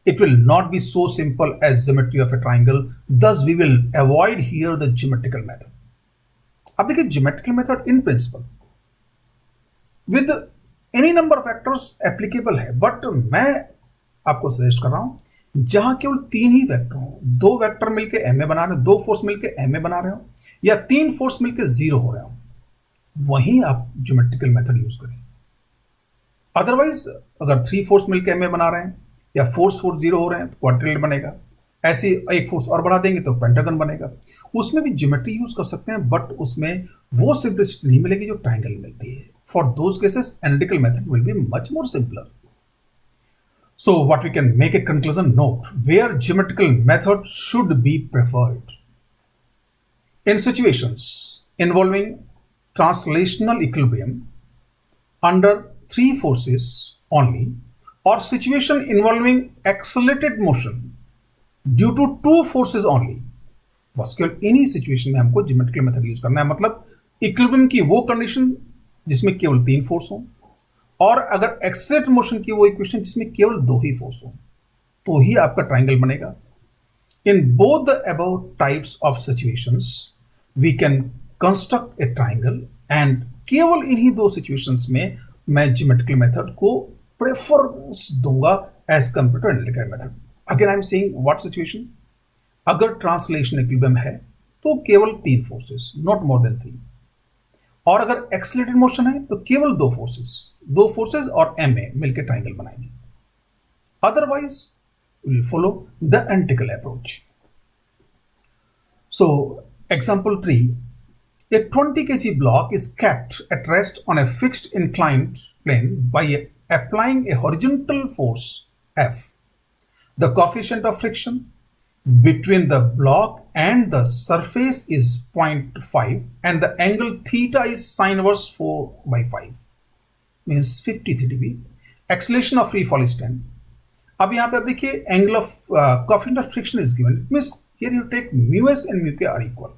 A: it will not be so simple as geometry of a triangle. Thus we will avoid here the geometrical method. अब देखिए geometrical method in principle with any number of factors applicable है, but मैं आपको suggest कर रहा हूं जहां केवल तीन ही वेक्टर हो, दो वेक्टर मिलके ma बना रहे हो, दो फोर्स मिलके ma बना रहे हो, या तीन फोर्स मिलके जीरो हो रहे हो, वहीं आप ज्योमेट्रिकल मेथड यूज करें. अदरवाइज अगर थ्री फोर्स मिलके ma बना रहे हैं या फोर्स जीरो हो रहे हैं तो क्वाड्रिलेटरल बनेगा, ऐसे एक फोर्स और बढ़ा देंगे तो पेंटागन बनेगा. उसमें भी ज्योमेट्री यूज कर सकते हैं, बट उसमें वो सिंपलिसिटी नहीं मिलेगी जो ट्राइंगल मिलती है. For those cases analytical method will be much more simpler. So what we can make a conclusion note where geometrical method should be preferred in situations involving translational equilibrium under three forces only, or situation involving accelerated motion due to two forces only. बस केवल इन्हीं situation में हमको geometrical method use करना है. मतलब equilibrium की वो कंडीशन जिसमें केवल तीन फोर्स हो, और अगर एक्सेलरेटेड मोशन की वो इक्वेशन जिसमें केवल दो ही फोर्स हो, तो ही आपका ट्राइंगल बनेगा. In both the above types of situations we can construct a triangle, and केवल इन्हीं दो सिचुएशंस में मैं ज्योमेट्रिकल मेथड को प्रेफरेंस दूंगा as compare to analytical method. Again I am saying what situation, अगर ट्रांसलेशन इक्विलिब्रियम है तो केवल तीन forces, not more than three, और अगर एक्सेलरेटेड मोशन है तो केवल दो फोर्सेस और ma मिलकर ट्राइंगल बनाएंगे. Otherwise will follow the analytical approach. So example 3, a 20 kg block is kept at rest on a fixed inclined plane by applying a horizontal force F. The coefficient of friction between the block and the surface is 0.5, and the angle theta is sine inverse 4/5, means 53 degree. Acceleration of free fall is 10. अब यहाँ पे आप देखिए angle of coefficient of friction is given. It means here you take mu s and mu k are equal.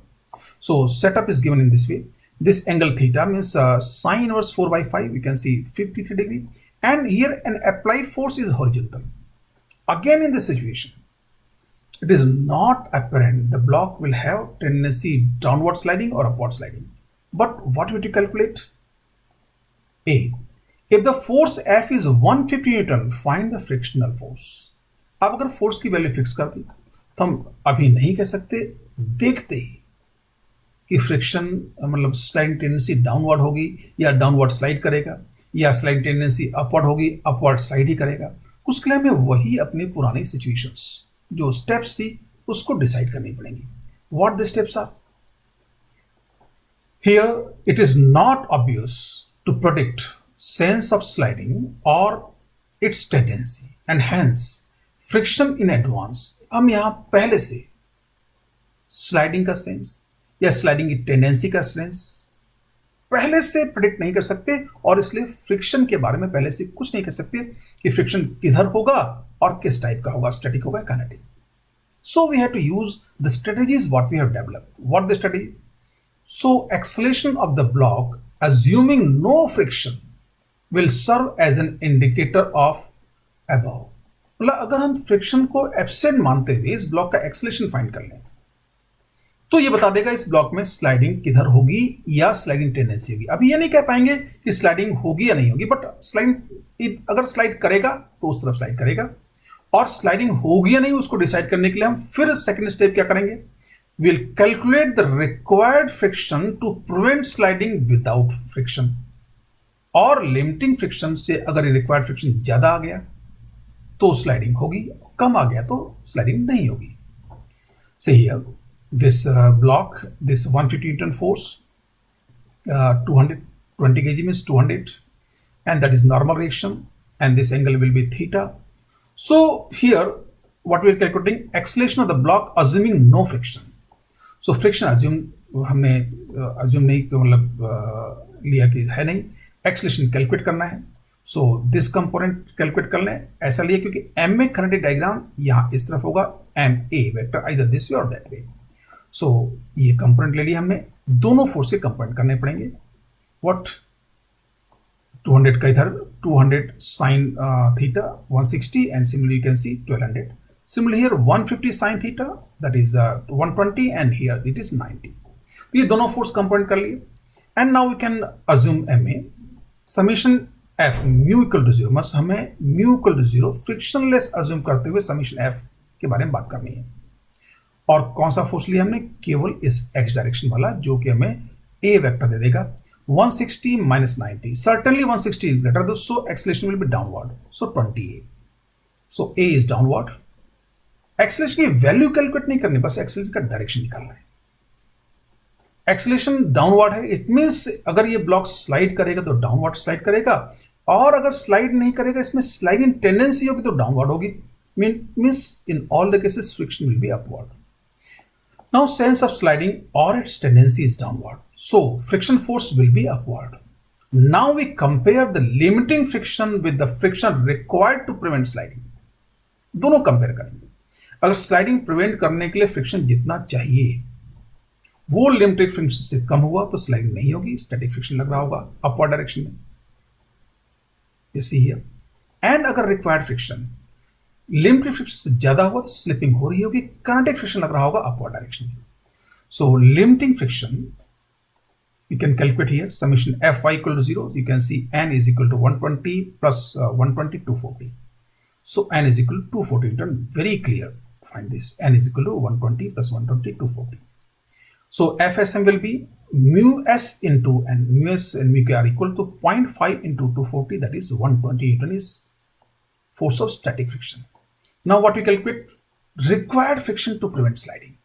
A: So setup is given in this way. This angle theta means sine inverse 4/5. You can see 53 degree, and here an applied force is horizontal. Again in this situation, it is not apparent the block will have tendency downward sliding or upward sliding. But what would you calculate? A. If the force F is 150 Newton, find the frictional force. अब अगर force की value fix कर दी तो हम अभी नहीं कह सकते, देखते ही कि फ्रिक्शन मतलब स्लाइडिंग टेंडेंसी डाउनवर्ड होगी या डाउनवर्ड स्लाइड करेगा, या स्लाइडिंग टेंडेंसी अपवर्ड होगी अपवर्ड स्लाइड ही करेगा. उसके लिए हमें वही अपनी पुरानी सिचुएशंस जो स्टेप्स थी उसको डिसाइड करनी पड़ेंगी. What the steps are? Here it is not obvious to predict sense of sliding और its tendency, and hence friction in advance. हम यहां पहले से स्लाइडिंग का सेंस या स्लाइडिंग की टेंडेंसी का सेंस पहले से प्रेडिक्ट नहीं कर सकते, और इसलिए फ्रिक्शन के बारे में पहले से कुछ नहीं कह सकते कि फ्रिक्शन किधर होगा और किस टाइप का होगा, स्टैटिक होगा kinetic. So we have to use the strategies what we have developed. What the strategy? So acceleration of the block assuming no friction will serve as an indicator of above. मतलब अगर हम friction को absent मानते हुए इस block का acceleration find कर लें तो ये बता देगा इस ब्लॉक में स्लाइडिंग किधर होगी या स्लाइडिंग टेंडेंसी होगी। अभी ये नहीं कह पाएंगे कि स्लाइडिंग होगी या नहीं होगी, बट स्लाइड अगर स्लाइड करेगा तो उस तरफ स्लाइड करेगा, और स्लाइडिंग होगी या नहीं उसको डिसाइड करने के लिए हम फिर सेकंड स्टेप क्या करेंगे, we'll calculate the required friction to prevent sliding without friction, और लिमिटिंग फ्रिक्शन से अगर रिक्वायर्ड फ्रिक्शन ज्यादा आ गया तो स्लाइडिंग होगी, कम आ गया तो स्लाइडिंग नहीं होगी। सही है, this block, this 150 Newton force, 220 kg means 200, and that is normal reaction, and this angle will be theta. So here what we are calculating, acceleration of the block assuming no friction. So friction assume हमने assume नहीं, मतलब लिया कि है नहीं, acceleration calculate करना है। So this component calculate कर लें, ऐसा लिया क्योंकि M में kinetic diagram यहाँ इस तरफ होगा, MA vector either this way or that way. So ये component ले लिया हमने, दोनों फोर्स के component करने पड़ेंगे। What 200 का इधर 200 sin theta 160, and similarly you can see 1200. Similarly here 150 sin theta, that is 120, and here it is 90. ये दोनों फोर्स कंपोनेंट कर लिए, and now we can assume MA summation F mu equal to 0, मस हमें mu equal to 0 frictionless assume करते हुए summation F के बारे में बात करनी है। और कौन सा फोर्स लिया हमने, केवल इस x डायरेक्शन वाला, जो कि हमें A वेक्टर दे देगा 160 minus 90. Certainly 160 is greater, so acceleration will be downward. So 20A. So A is downward. Acceleration की वैल्यू कैलकुलेट नहीं करनी, बस एक्सेलरेशन का डायरेक्शन निकालना है। एक्सेलरेशन डाउनवर्ड है, इट मींस अगर ये ब्लॉक स्लाइड करेगा तो डाउनवर्ड स्लाइड करेगा, और अगर स्लाइड नहीं करेगा, इसमें स्लाइडिंग टेंडेंसी होगी तो डाउनवर्ड होगी। Means in all the cases friction will be upward. Now sense of sliding or its tendency is downward, so friction force will be upward. Now we compare the limiting friction with the friction required to prevent sliding. दोनों compare करेंगे। अगर sliding prevent करने के लिए friction जितना चाहिए वो limited friction से कम हुआ तो स्लाइडिंग नहीं होगी, स्टैटिक फ्रिक्शन लग रहा होगा अपवर्ड डायरेक्शन में, ये सी है। एंड अगर रिक्वायर्ड फ्रिक्शन लिमिटेड फ्रिक्शन से ज्यादा हुआ तो स्लिपिंग हो रही होगी, काइनेटिक फ्रिक्शन लग रहा होगा अपवर्ड डायरेक्शन में। So limiting friction you can calculate here summation Fy equal to 0, you can see n is equal to 120 plus 120 240, so n is equal to 240 Newton, very clear, find this, n is equal to 120 plus 120 240. So FSM will be mu s into, and mu s and mu k are equal to 0.5 into 240, that is 120 Newton is force of static friction. Now what we calculate, required friction to prevent sliding.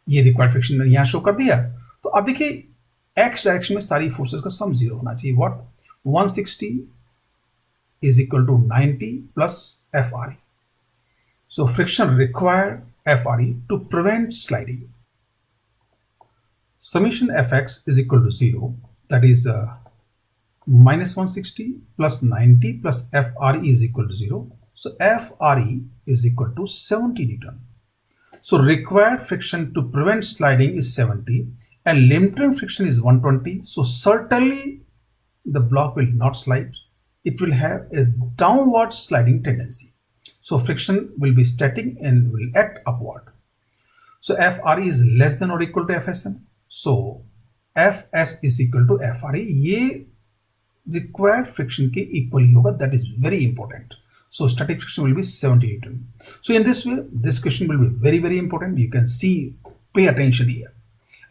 A: ये required friction मैंने यहाँ show कर दिया। तो अब देखिए x direction में सारी फोर्सेस का सम 0 होना चाहिए। What 160 is equal to 90 plus FRE. So friction required FRE to prevent sliding. Summation Fx is equal to 0, that is minus 160 plus 90 plus FRE is equal to 0. So FRE is equal to 70 Newton. So required friction to prevent sliding is 70 and limiting friction is 120. So certainly the block will not slide. It will have a downward sliding tendency. So friction will be static and will act upward. So FRE is less than or equal to FSM. So Fs is equal to FRE. ये required friction के equal ही होगा. That is very important. So static friction will be 70 Newton. So in this way, this question will be very, very important. You can see, pay attention here.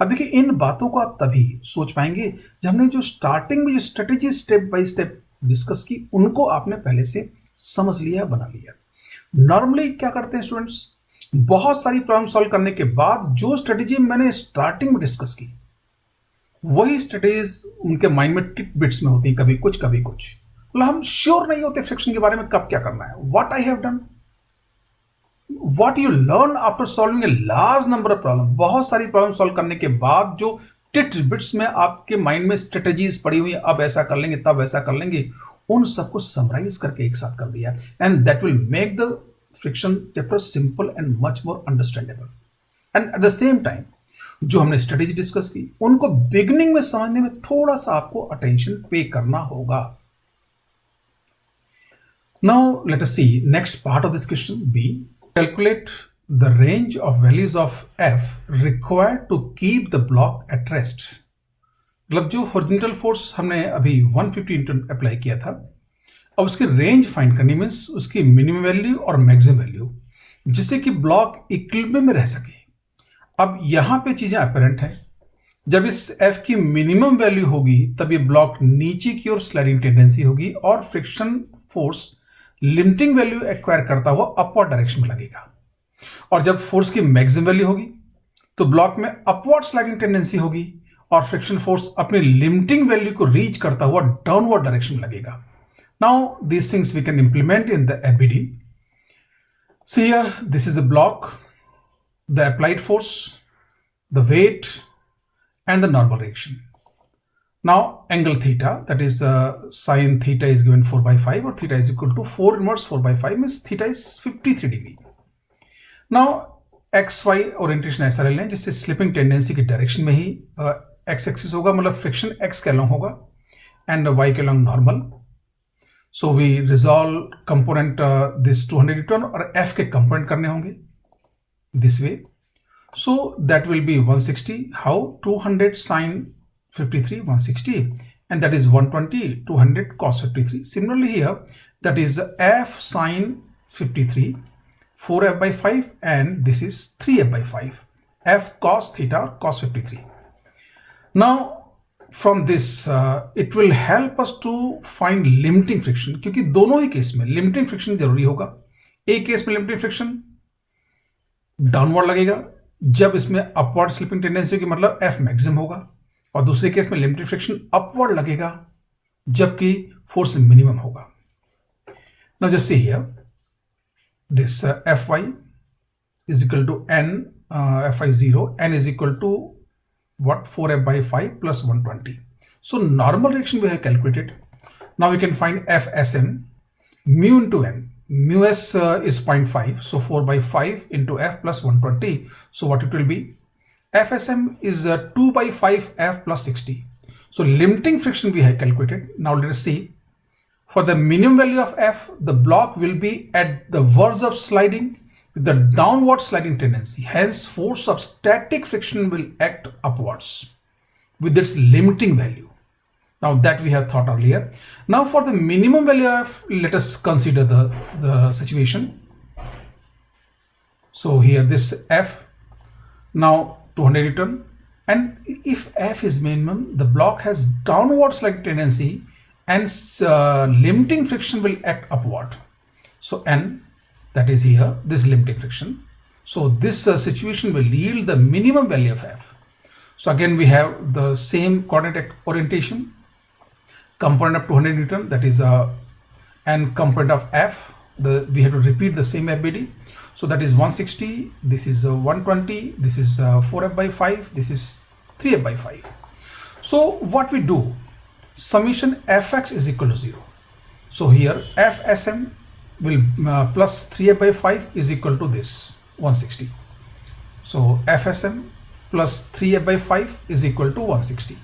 A: अब देखिए इन बातों को आप तभी सोच पाएंगे जब हमने जो स्टार्टिंग में जो strategy step by step discuss की उनको आपने पहले से समझ लिया, बना लिया। नॉर्मली क्या करते हैं स्टूडेंट्स, बहुत सारी प्रॉब्लम सॉल्व करने के बाद जो स्ट्रेटेजी मैंने स्टार्टिंग में डिस्कस की वही स्ट्रेटेजीज उनके माइंड में टिप बिट्स में होती हैं, कभी कुछ कभी कुछ। मतलब हम श्योर नहीं होते फ्रिक्शन के बारे में कब क्या करना है। What I have done, what you learn after solving a large number of problem, बहुत सारी प्रॉब्लम सॉल्व करने के बाद जो टिट बिट्स में आपके माइंड में स्ट्रेटेजीज पड़ी हुई है, अब ऐसा कर लेंगे तब ऐसा कर लेंगे, उन सबको समराइज करके एक साथ कर दिया। And that will make the friction chapter simple and much more understandable. And at the same time जो हमने स्ट्रेटेजी डिस्कस की उनको बिगिनिंग में समझने में थोड़ा सा आपको अटेंशन पे करना होगा। Now let us see next part of this question B. Calculate the range of values of F required to keep the block at rest. मतलब जो हॉरिजॉन्टल फोर्स हमने अभी 150 न्यूटन अप्लाई किया था, अब उसकी रेंज फाइंड करनी, मीन्स उसकी मिनिमम वैल्यू और मैक्सिमम वैल्यू, जिससे कि ब्लॉक इक्विलिब्रियम में रह सके। अब यहां पे चीजें अपेरेंट है, जब इस F की मिनिमम वैल्यू होगी तब ये ब्लॉक नीचे की ओर स्लाइडिंग टेंडेंसी होगी और friction force limiting value acquire करता हुआ अपवर्ड डायरेक्शन में लगेगा। और जब फोर्स की मैक्सिमम वैल्यू होगी तो ब्लॉक में अपवर्ड स्लाइडिंग टेंडेंसी होगी और फ्रिक्शन फोर्स अपनी लिमिटिंग वैल्यू को रीच करता हुआ डाउनवर्ड डायरेक्शन में लगेगा। Now these things we can implement in the ABD. So here, this is the block, the applied force, the weight, and the normal reaction. Now, angle theta, that is sine theta is given 4 by 5, or theta is equal to 4 inverse 4 by 5, means theta is 53 degree. Now, XY orientation ऐसा ले लें जिससे slipping tendency की direction में ही x axis होगा, मतलब friction x के along होगा एंड y के along normal. So we resolve component this 200 Newton और F के component करने होंगे this way. So that will be 160. How? 200 sine 53, 160, and that is 120, 200 cos 53. Similarly here, that is F sine 53, 4F by 5, and this is 3F by 5. F cos theta or cos 53. Now from this it will help us to find limiting friction, क्योंकि दोनों ही case में limiting friction जरूरी होगा। एक case में limiting friction downward लगेगा जब इसमें अपवर्ड स्लिपिंग टेंडेंसी होगी, मतलब F मैक्सिमम होगा, और दूसरे केस में लिमिटिंग फ्रिक्शन अपवर्ड लगेगा जबकि फोर्स मिनिमम होगा। Now just see here this Fy is equal to n Fy0, n is equal to what? 4F by 5 plus 120. So normal reaction we have calculated. Now we can find FSM, mu into n. Mu s is 0.5, so 4 by 5 into F plus 120. So what it will be? FSM is 2 by 5 F plus 60. So limiting friction we have calculated. Now let us see. For the minimum value of F, the block will be at the verge of sliding with the downward sliding tendency. Hence, force of static friction will act upwards with its limiting value. Now that we have thought earlier. Now for the minimum value of, let us consider the situation. So here this F, now 200 Newton, and if F is minimum, the block has downward sliding tendency and limiting friction will act upward. So N, that is here, this limiting friction. So this situation will yield the minimum value of F. So again we have the same coordinate orientation, component of 200 Newton, that is and component of F, we have to repeat the same FBD. So that is 160, this is 120, this is 4F by 5, this is 3F by 5. So what we do, summation Fx is equal to 0. So here Fsm will plus 3F by 5 is equal to this 160. So Fsm plus 3F by 5 is equal to 160.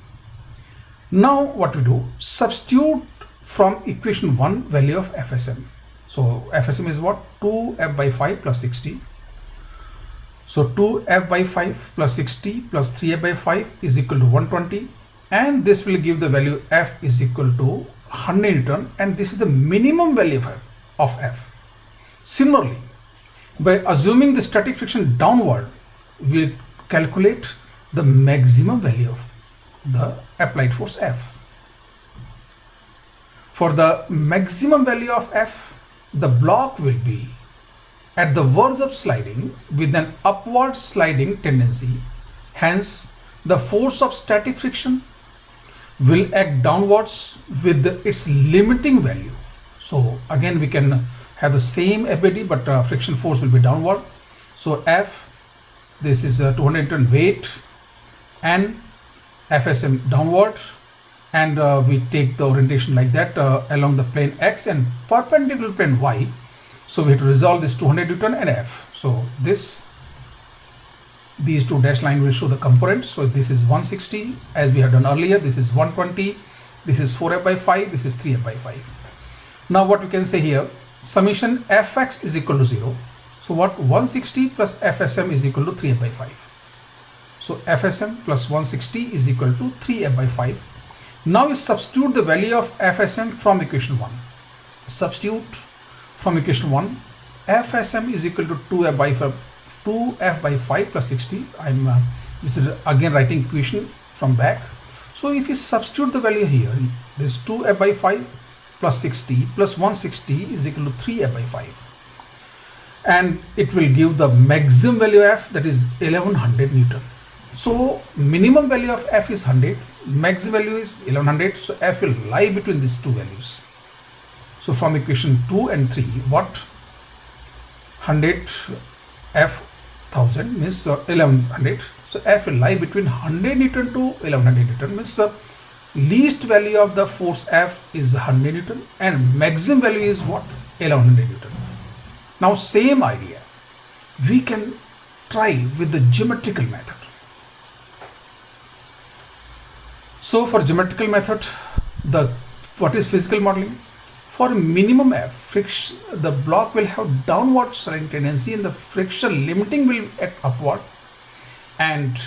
A: Now what we do, substitute from equation 1 value of Fsm. So Fsm is what? 2F by 5 plus 60. So 2F by 5 plus 60 plus 3F by 5 is equal to 120, and this will give the value F is equal to 100 Newton, and this is the minimum value of F. Similarly, by assuming the static friction downward, we calculate the maximum value of the applied force F. For the maximum value of F, the block will be at the verge of sliding with an upward sliding tendency. Hence, the force of static friction will act downwards with its limiting value. So again we can have the same FBD, but friction force will be downward. So F, this is 200 Newton weight, and Fsm downward, and we take the orientation like that along the plane X and perpendicular plane Y. So we have to resolve this 200 Newton and F. So these two dash line will show the components. So this is 160 as we have done earlier, this is 120, this is 4F by 5, this is 3F by 5. Now what we can say here, summation fx is equal to 0. So what? 160 plus fsm is equal to 3f by 5. So fsm plus 160 is equal to 3f by 5. Now you substitute the value of fsm from equation 1. Substitute from equation 1. fsm is equal to 2f by 5 plus 60. This is again writing equation from back. So if you substitute the value here, this 2f by 5 plus 60 plus 160 is equal to 3f by 5. And it will give the maximum value of f, that is 1100 Newton. So minimum value of f is 100, maximum value is 1100. So f will lie between these two values. So from equation 2 and 3, what? 100 f 1000 means 1100. So f will lie between 100 Newton to 1100 Newton, means least value of the force F is 100 Newton and maximum value is what? 1100 Newton. Now same idea we can try with the geometrical method. So for geometrical method, what is physical modeling? For minimum F, friction, the block will have downward sliding tendency and the friction limiting will act upward, and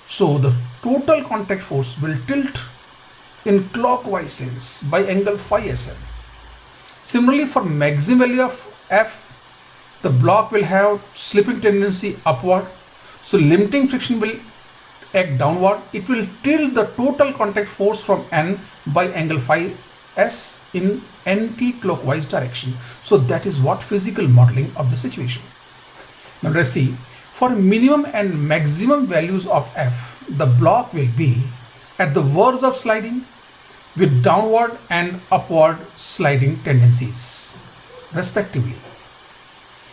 A: so the total contact force will tilt in clockwise sense by angle phi sm. Similarly, for maximum value of F, the block will have slipping tendency upward, so limiting friction will act downward. It will tilt the total contact force from N by angle phi s in anti-clockwise direction. So that is what physical modeling of the situation. Now let's see. For minimum and maximum values of F, the block will be at the verge of sliding with downward and upward sliding tendencies respectively.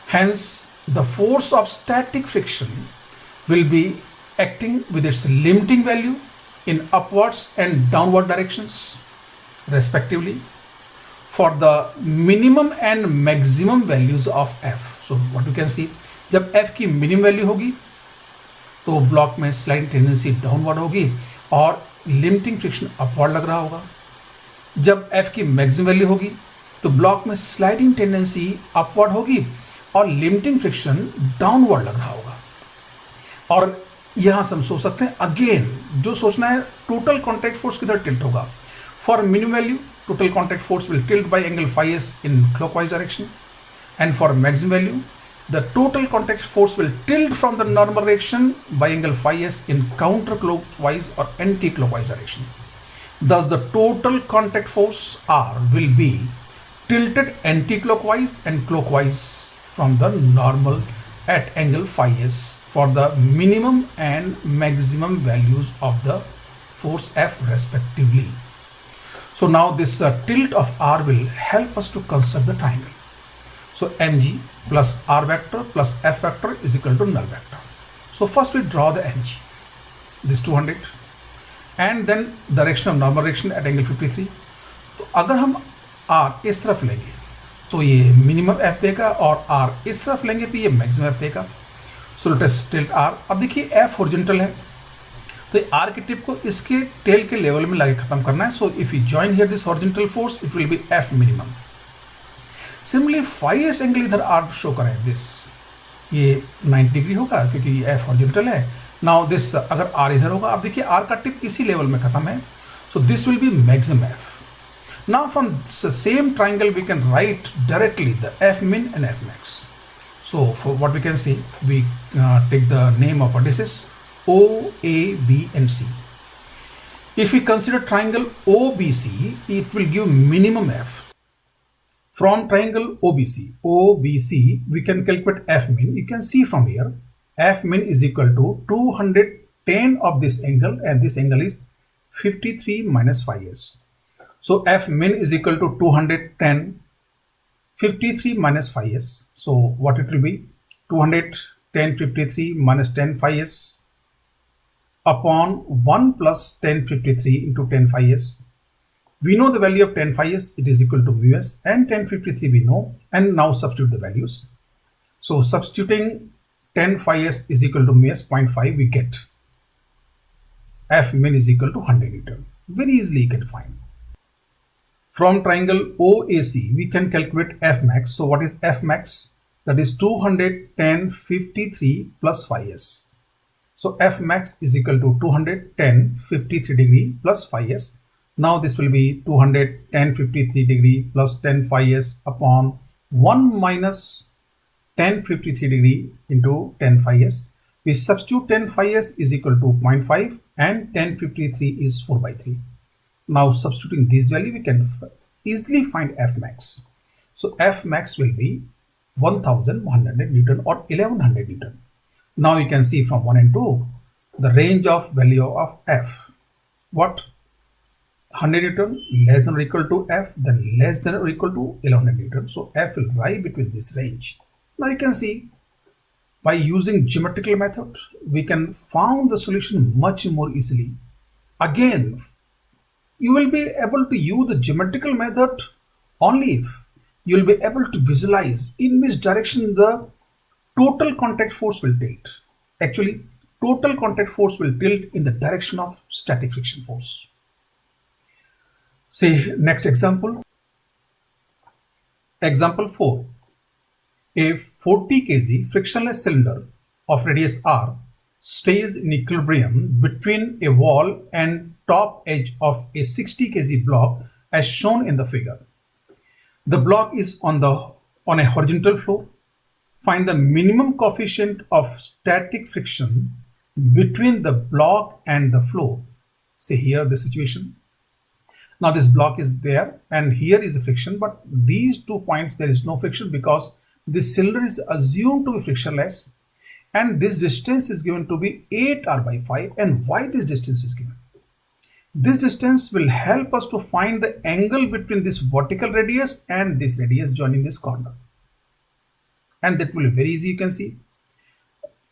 A: Hence, the force of static friction will be acting with its limiting value in upwards and downward directions respectively for the minimum and maximum values of F. So what you can see, जब F की minimum value होगी तो block में sliding tendency downward होगी और limiting friction upward लग रहा होगा. जब F की मैक्सिमम वैल्यू होगी तो ब्लॉक में स्लाइडिंग टेंडेंसी अपवर्ड होगी और लिमिटिंग फ्रिक्शन डाउनवर्ड लग रहा होगा. और यहां से हम सोच सकते हैं, अगेन जो सोचना है, टोटल कॉन्टैक्ट फोर्स किधर टिल्ट होगा. For minimum value total contact force will tilt by angle phi s in clockwise direction, and for maximum value the total contact force will tilt from the normal direction by angle phi s in counterclockwise or anti-clockwise direction. Thus the total contact force R will be tilted anti-clockwise and clockwise from the normal at angle phi s for the minimum and maximum values of the force F respectively. So now this tilt of R will help us to construct the triangle. So mg plus R vector plus F vector is equal to null vector. So first we draw the mg, this 200, and then direction of normal direction at angle 53. तो अगर हम R इस तरफ लेंगे तो ये minimum F देगा और R इस तरफ लेंगे तो ये मैक्सिमम F देगा. So let us tilt R. अब देखिए F हॉरिजॉन्टल है तो आर की टिप को इसके टेल के लेवल में लाके खत्म करना है. So if you join here this horizontal force it will be F minimum. Similarly phi s angle इधर आर शो करें, दिस ये 90 डिग्री होगा क्योंकि एफ हॉरिजॉन्टल है. नाउ दिस अगर आर इधर होगा, आप देखिए आर का टिप इसी लेवल में खत्म है. So this will be maximum F. Now from same triangle we can write directly the F min and F max. So for what we can see, we take the name of what this is O, A, B and C. If we consider triangle OBC, it will give minimum F. From triangle OBC, we can calculate F min. You can see from here, F min is equal to 210 of this angle, and this angle is 53 minus phi s. So F min is equal to 210, 53 minus phi s. So what it will be? 210, 53 minus 10 phi s upon 1 plus 10 53 into 10 phi s. We know the value of 10 phi s, it is equal to mu s, and 10 53 we know, and now substitute the values. So substituting 10 phi s is equal to mu s 0.5, we get F min is equal to 100 Newton. Very easily you can find. From triangle OAC, we can calculate F max. So what is F max? That is 210.53 plus 5s. So F max is equal to 210.53 degree plus 5s. Now this will be 210.53 degree plus 10 5s upon 1 minus 10.53 degree into 10 5s. We substitute 10 5s is equal to 0.5 and 10.53 is 4 by 3. Now substituting this value, we can easily find F max. So F max will be 1100 Newton or 1100 Newton. Now you can see from 1 and 2 the range of value of F. What? 100 Newton less than or equal to F, then less than or equal to 1100 Newton. So F will lie between this range. Now you can see by using geometrical method, we can find the solution much more easily. Again, you will be able to use the geometrical method only if you will be able to visualize in which direction the total contact force will tilt. Actually, total contact force will tilt in the direction of static friction force. Say next example. Example 4. A 40 kg frictionless cylinder of radius r stays in equilibrium between a wall and top edge of a 60 kg block as shown in the figure. The block is on a horizontal floor. Find the minimum coefficient of static friction between the block and the floor. Say here the situation. Now this block is there and here is the friction, but these 2 points there is no friction because this cylinder is assumed to be frictionless and this distance is given to be 8r by 5. And why this distance is given? This distance will help us to find the angle between this vertical radius and this radius joining this corner. And that will be very easy, you can see.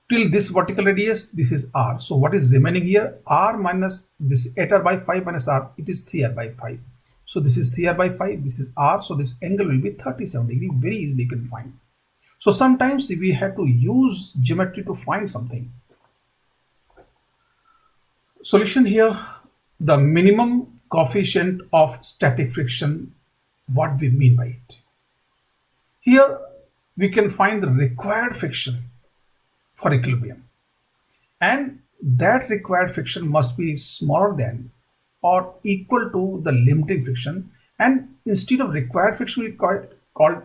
A: Till this vertical radius, this is r. So what is remaining here? R minus this 8r by 5 minus r, it is 3r by 5. So this is 3r by 5, this is r. So this angle will be 37 degree, very easily you can find. So sometimes we have to use geometry to find something. Solution here, the minimum coefficient of static friction, what we mean by it. Here we can find the required friction for equilibrium, and that required friction must be smaller than or equal to the limiting friction, and instead of required friction we called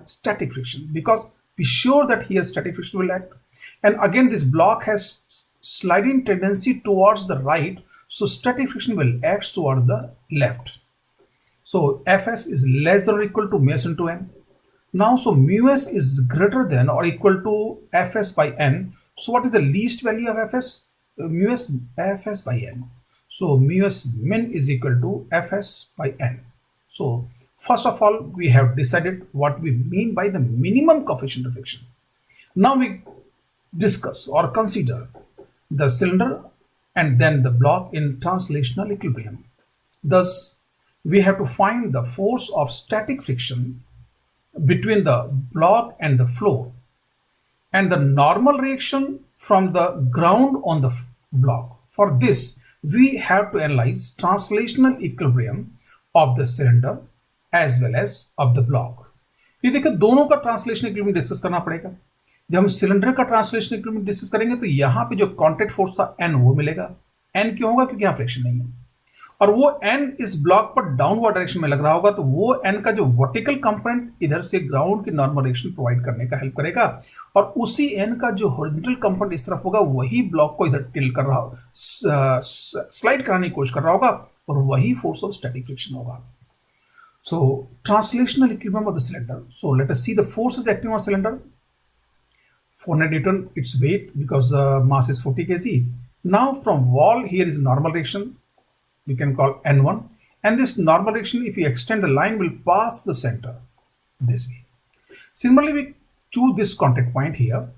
A: static friction because we sure that here static friction will act. And again this block has sliding tendency towards the right, so static friction will act towards the left. So Fs is less than or equal to μs into n. Now so μs is greater than or equal to Fs by n. So what is the least value of Fs? Μs Fs by n. So μs min is equal to Fs by n. So first of all, we have decided what we mean by the minimum coefficient of friction. Now we discuss or consider the cylinder and then the block in translational equilibrium. Thus, we have to find the force of static friction between the block and the floor and the normal reaction from the ground on the block. For this, we have to analyze translational equilibrium of the cylinder as well as of the block. ये देखिए दोनों का translation equilibrium discuss करना पड़ेगा. जब हम cylinder का translation equilibrium discuss करेंगे तो यहाँ पे जो कॉन्टैक्ट फोर्स था N वो मिलेगा. N क्यों होगा? क्योंकि यहाँ फ्रिक्शन नहीं है और वो N इस ब्लॉक पर डाउनवर्ड डायरेक्शन में लग रहा होगा, तो वो N का जो वर्टिकल कंपोनेंट इधर से ग्राउंड की नॉर्मल डायरेक्शन प्रोवाइड करने का हेल्प करेगा और उसी N का जो हॉरिजॉन्टल कंपोनेंट इस तरफ होगा वही ब्लॉक को इधर टिल्ट कर रहा होगा, स्लाइड कराने की कोशिश कर रहा होगा और वही फोर्स ऑफ स्टैटिक फ्रिक्शन होगा. So translational equilibrium of the cylinder. So let us see the forces acting on cylinder. 400 Newton its weight because the mass is 40 kg. Now from wall here is normal direction. We can call N1, and this normal direction, if we extend the line, will pass to the center this way. Similarly, we choose this contact point here,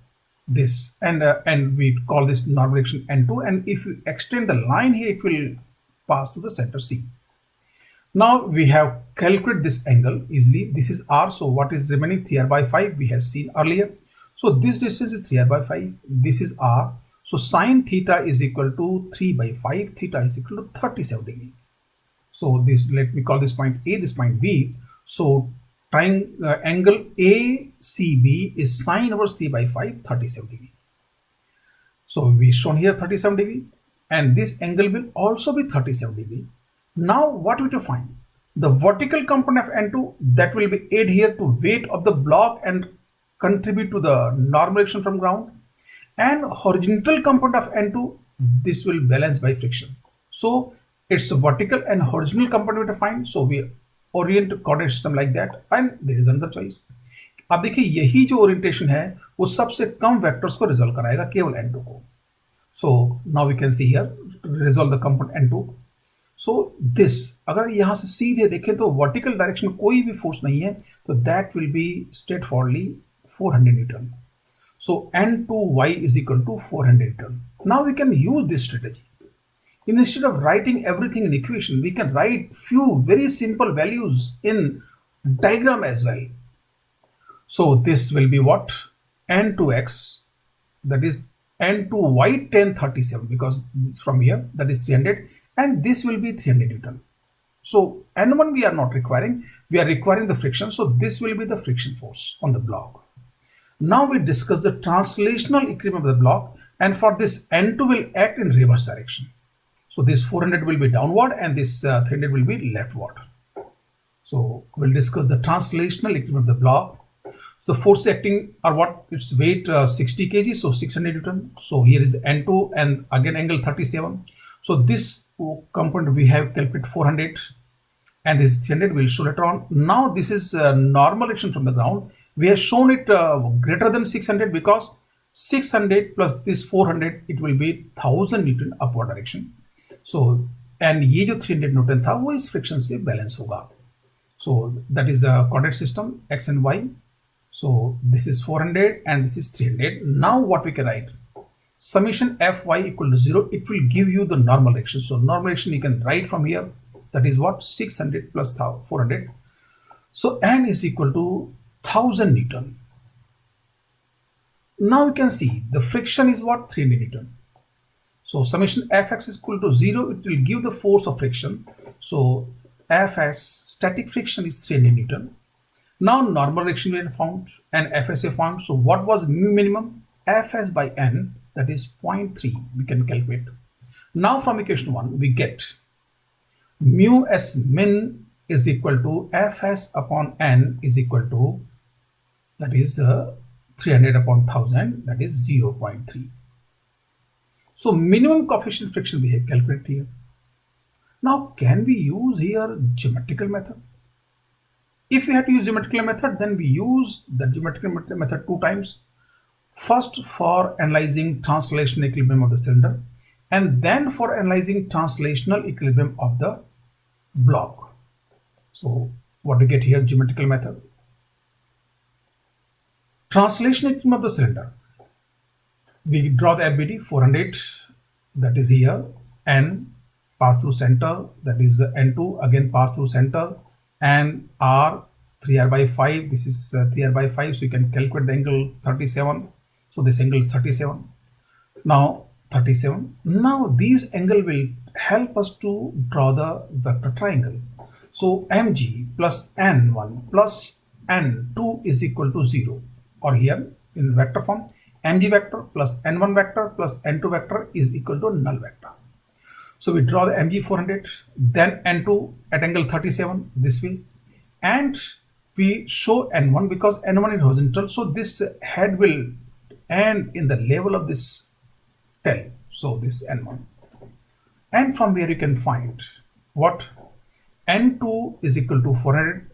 A: this, and we call this normal direction N2, and if you extend the line here, it will pass to the center C. Now we have calculated this angle easily. This is R, so what is remaining? 3R by 5 we have seen earlier. So this distance is 3R by 5. This is R. So sine theta is equal to 3 by 5. Theta is equal to 37 degree. So this, let me call this point A, this point B. So angle ACB is sine inverse 3 by 5, 37 degree. So we shown here 37 degree, and this angle will also be 37 degree. Now what we to find? The vertical component of N2 that will be add here to weight of the block and contribute to the normal action from ground, and horizontal component of N2, this will balance by friction. So it's a vertical and horizontal component to find. So we orient coordinate system like that, and there is another choice. अब देखिए यही जो orientation है वो सबसे कम vectors को resolve कराएगा, केवल N2 को. So now we can see here resolve the component N2. So this, अगर यहां से सीधे देखें तो वर्टिकल डायरेक्शन में कोई भी फोर्स नहीं है, तो that will be straight forwardly 400 Newton. So N2y is equal to 400 Newton. Now we can use this strategy. Instead of writing everything in equation, we can write few very simple values in diagram as well. So this will be what? N2x, that is N2y tan 37, because this from here, that is 300, and this will be 300 Newton. So N1 we are not requiring, we are requiring the friction. So this will be the friction force on the block. Now we discuss the translational equilibrium of the block, and for this N2 will act in reverse direction. So this 400 will be downward and this 300 will be leftward. So we'll discuss the translational equilibrium of the block. So the force acting are what? Its weight 60 kg, so 600 Newton. So here is N2 and again angle 37. So this component we have calculated 400 and this 300 will show later on. Now this is normal action from the ground. We have shown it greater than 600 because 600 plus this 400, it will be 1000 Newton upward direction. So and ये जो 300 Newton था वो इस friction से balance होगा. So that is a coordinate system x and y. So this is 400 and this is 300. Now what we can write? Summation fy equal to 0. It will give you the normal direction. So normal direction you can write from here. That is what? 600 plus 400. So n is equal to 1000 Newton. Now you can see the friction is what? 300 Newton. So summation fx is equal to 0. It will give the force of friction. So fs, static friction, is 300 Newton. Now normal direction we have found and fs we found. So what was mu minimum? Fs by n, that is 0.3. We can calculate. Now from equation 1 we get mu s min is equal to fs upon n is equal to, that is 300 upon 1000, that is 0.3. So minimum coefficient friction we have calculated here. Now can we use here geometrical method? If we have to use geometrical method, then we use the geometrical method 2 times. First for analyzing translational equilibrium of the cylinder, and then for analyzing translational equilibrium of the block. So what do we get here? Geometrical method. Translational equilibrium of the cylinder. We draw the FBD 400, that is here, N pass through center, that is N2 again pass through center, and R 3R by 5, this is 3R by 5, so you can calculate the angle 37. So this angle is 37. Now 37. Now these angle will help us to draw the vector triangle. So mg plus n1 plus n2 is equal to 0, or here in vector form mg vector plus n1 vector plus n2 vector is equal to null vector. So we draw the mg 400, then n2 at angle 37 this way, and we show n1 because n1 is horizontal, so this head will end in the level of this tail. So this n1, and from where you can find what? N2 is equal to 400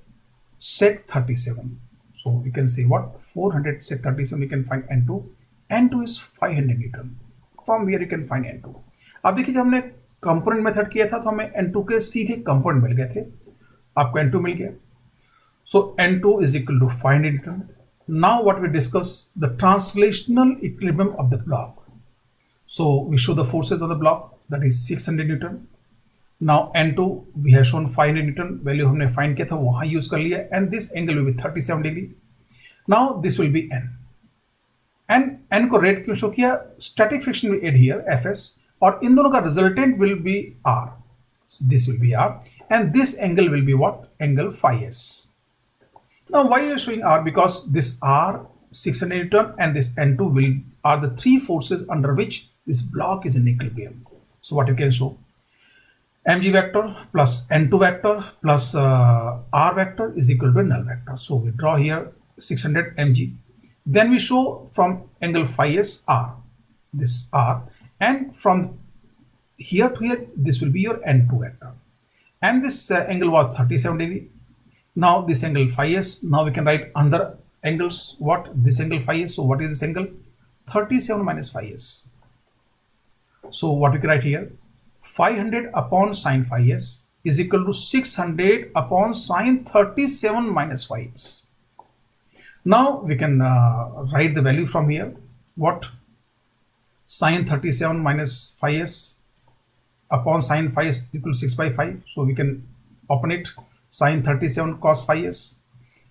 A: sec 37. So you can say what? 400 sec 37, we can find N2. N2 is 500 Newton. From where you can find N2. अब देखिए जब हमने component method किया था तो हमें N2 के सीधे कंपोनेंट मिल गए थे, आपको N2 मिल गया. So N2 is equal to 500 Newton. Now what we discuss? The translational equilibrium of the block. So we show the forces of the block, that is 600 Newton. Now N2 we have shown 500 Newton, value हमने find किया था वहां use कर लिया, and this angle will be 37 degree. Now this will be n, and n को rate क्यों show किया? Static friction will add here Fs, और इन दोनों का resultant will be R. So this will be R, and this angle will be what? Angle phi s. Now why are you showing R? Because this R 600 Newton and this N2 are the three forces under which this block is in equilibrium. So what you can show? Mg vector plus N2 vector plus R vector is equal to null vector. So we draw here 600 mg. Then we show from angle phi s R, this R, and from here to here this will be your N2 vector. And this angle was 37 degree. Now this angle phi s, now we can write under angles what? This angle phi s. So what is this angle? 37 minus phi s. So what we can write here? 500 upon sine phi s is equal to 600 upon sine 37 minus phi s. Now we can write the value from here. What? Sine 37 minus phi s upon sine phi s equal to 6 by 5. So we can open it. Sine 37 cos phi s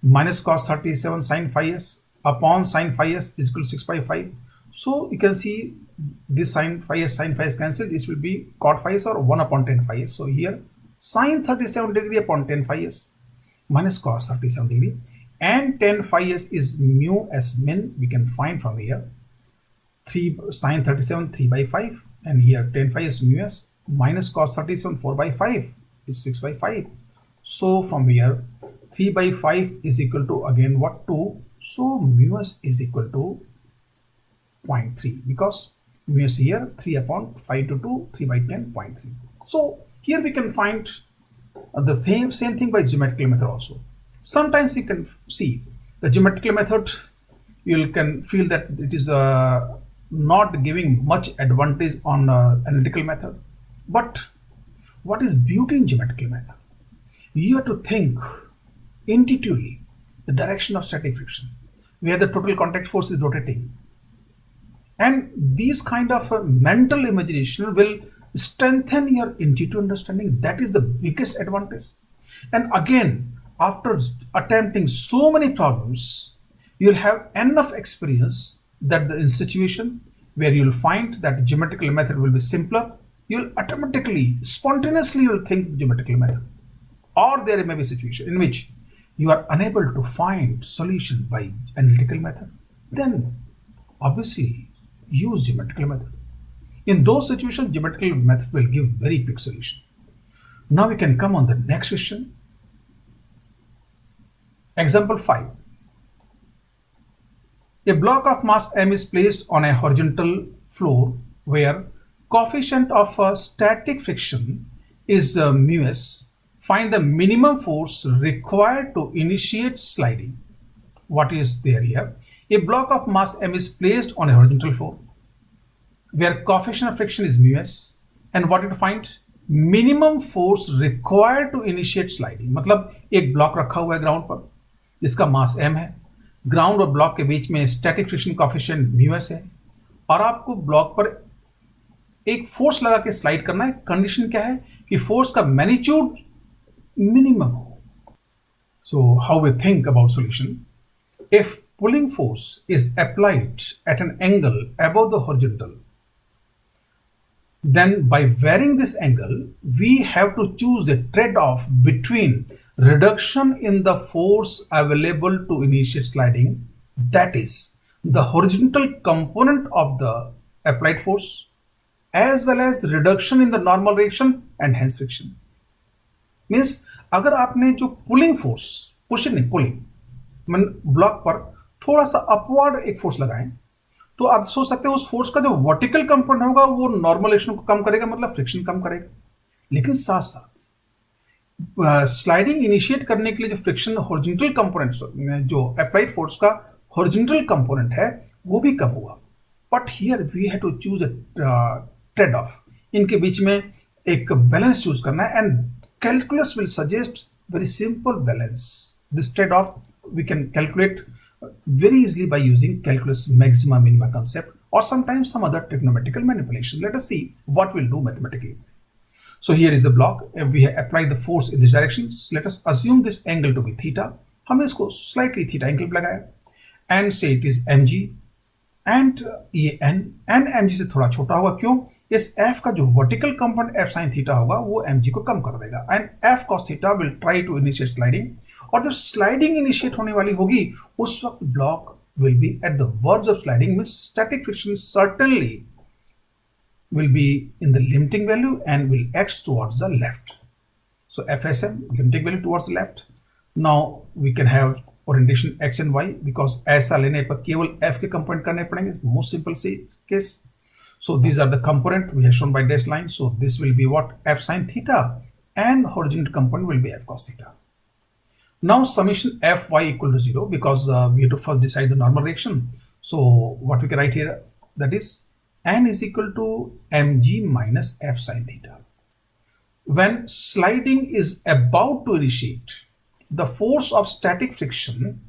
A: minus cos 37 sine phi s upon sine phi s is equal to 6 by 5. So you can see this sine phi s cancelled. This will be cot phi s or 1 upon 10 phi s. So here sine 37 degree upon 10 phi s minus cos 37 degree, and 10 phi s is mu s min. We can find from here 3 sine 37 3 by 5, and here 10 phi s mu s minus cos 37 4 by 5 is 6 by 5. So from here 3 by 5 is equal to again what? 2. So mu s is equal to 0.3 because mu s here 3 upon 5 to 2, 3 by 10, 0.3. So here we can find the same thing by geometrical method also. Sometimes you can see the geometrical method, you can feel that it is not giving much advantage on analytical method. But what is beauty in geometrical method? You have to think intuitively the direction of static friction, where the total contact force is rotating. And these kind of mental imagination will strengthen your intuitive understanding. That is the biggest advantage. And again, after attempting so many problems, you'll have enough experience that in situation where you'll find that geometrical method will be simpler, you'll automatically, spontaneously you'll think the geometrical method. Or there may be a situation in which you are unable to find solution by analytical method. Then obviously use geometrical method. In those situations, geometrical method will give very quick solution. Now we can come on the next question. Example 5. A block of mass m is placed on a horizontal floor where coefficient of static friction is mu s. Find the minimum force required to initiate sliding. What is there here? A block of mass m is placed on a horizontal floor where coefficient of friction is mu s, and what it find? Minimum force required to initiate sliding. मतलब एक block रखा हुआ है ground पर जिसका मास m है, ground और block के बीच में static friction coefficient mu s है, और आपको ब्लॉक पर एक फोर्स लगा के स्लाइड करना है. कंडीशन क्या है कि फोर्स का मैग्नीट्यूड मिनिमम हो. So how we think about solution? If pulling force is applied at an angle above the horizontal, then by varying this angle, we have to choose a trade-off between reduction in the force available to initiate sliding, that is the horizontal component of the applied force, as well as reduction in the normal reaction and hence friction. Means अगर आपने जो pulling force, pushing नहीं pulling, block पर थोड़ा सा upward एक force लगाएं, तो आप सोच सकते हो उस फोर्स का जो वर्टिकल कंपोनेंट होगा वो नॉर्मल रिएक्शन को कम करेगा, मतलब फ्रिक्शन कम करेगा. लेकिन साथ साथ स्लाइडिंग इनिशिएट करने के लिए जो फ्रिक्शन हॉरिजॉन्टल कंपोनेंट, जो अप्लाइड फोर्स का हॉरिजॉन्टल कंपोनेंट है, वो भी कम हुआ. But here we have to choose a trade off. इनके बीच में एक बैलेंस चूज करना है, and calculus will suggest very simple balance. This trade-off we can calculate very easily by using calculus maxima minima concept or sometimes some other trigonometrical manipulation. Let us see what we'll do mathematically. So here is the block. If we have applied the force in this direction, let us assume this angle to be theta. हम इसको slightly theta angle पे लगाया and say it is mg. And ये N m g से थोड़ा छोटा होगा, क्यों? इस एफ का जो vertical component F sine theta होगा वो एम जी को कम कर देगा, and F cos theta will try to initiate sliding, और जब स्लाइडिंग इनिशिएट होने वाली होगी उस वक्त block will be at the verge of sliding, means static friction certainly will be in the limiting value and will x towards the left. So FSM, limiting value towards the left. Now we can have orientation x and y, because ऐसा लेने पर केवल f के component करने पड़ेंगे, most simple case. So these are the component we have shown by dashed line. So this will be what? F sin theta, and horizontal component will be f cos theta. Now summation fy equal to 0, because we have to first decide the normal reaction. So what we can write here, that is n is equal to mg minus f sin theta. When sliding is about to initiate, the force of static friction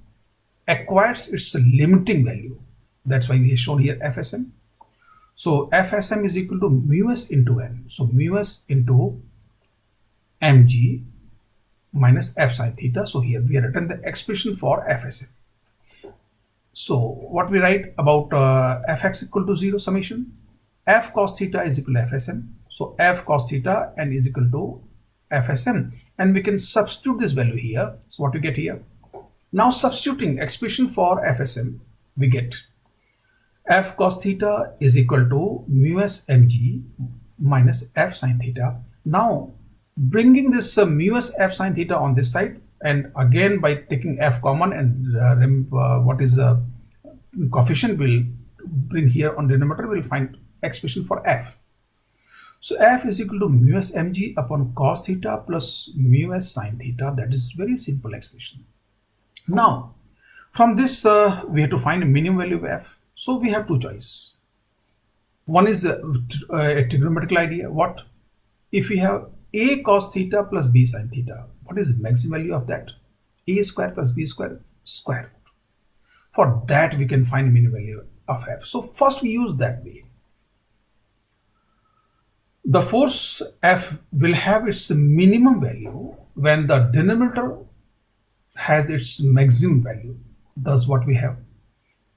A: acquires its limiting value. That's why we have shown here FSM. So FSM is equal to mu s into n. So mu s into mg minus f sin theta. So here we have written the expression for FSM. So what we write about fx equal to 0 summation f cos theta is equal to FSM. So f cos theta and is equal to FSM, and we can substitute this value here. So what we get here? Now substituting expression for FSM, we get f cos theta is equal to mu s mg minus f sin theta. Now bringing this mu s f sin theta on this side, and again by taking f common, and what is coefficient will bring here on denominator, will find expression for f. So f is equal to mu s mg upon cos theta plus mu s sin theta. That is very simple expression. Now from this we have to find minimum value of f. So we have two choices. One is a trigonometrical idea. What if we have a cos theta plus b sin theta? What is the maximum value of that? A square plus b square, square root. For that we can find minimum value of f. So first we use that way. The force F will have its minimum value when the denominator has its maximum value. Thus what we have,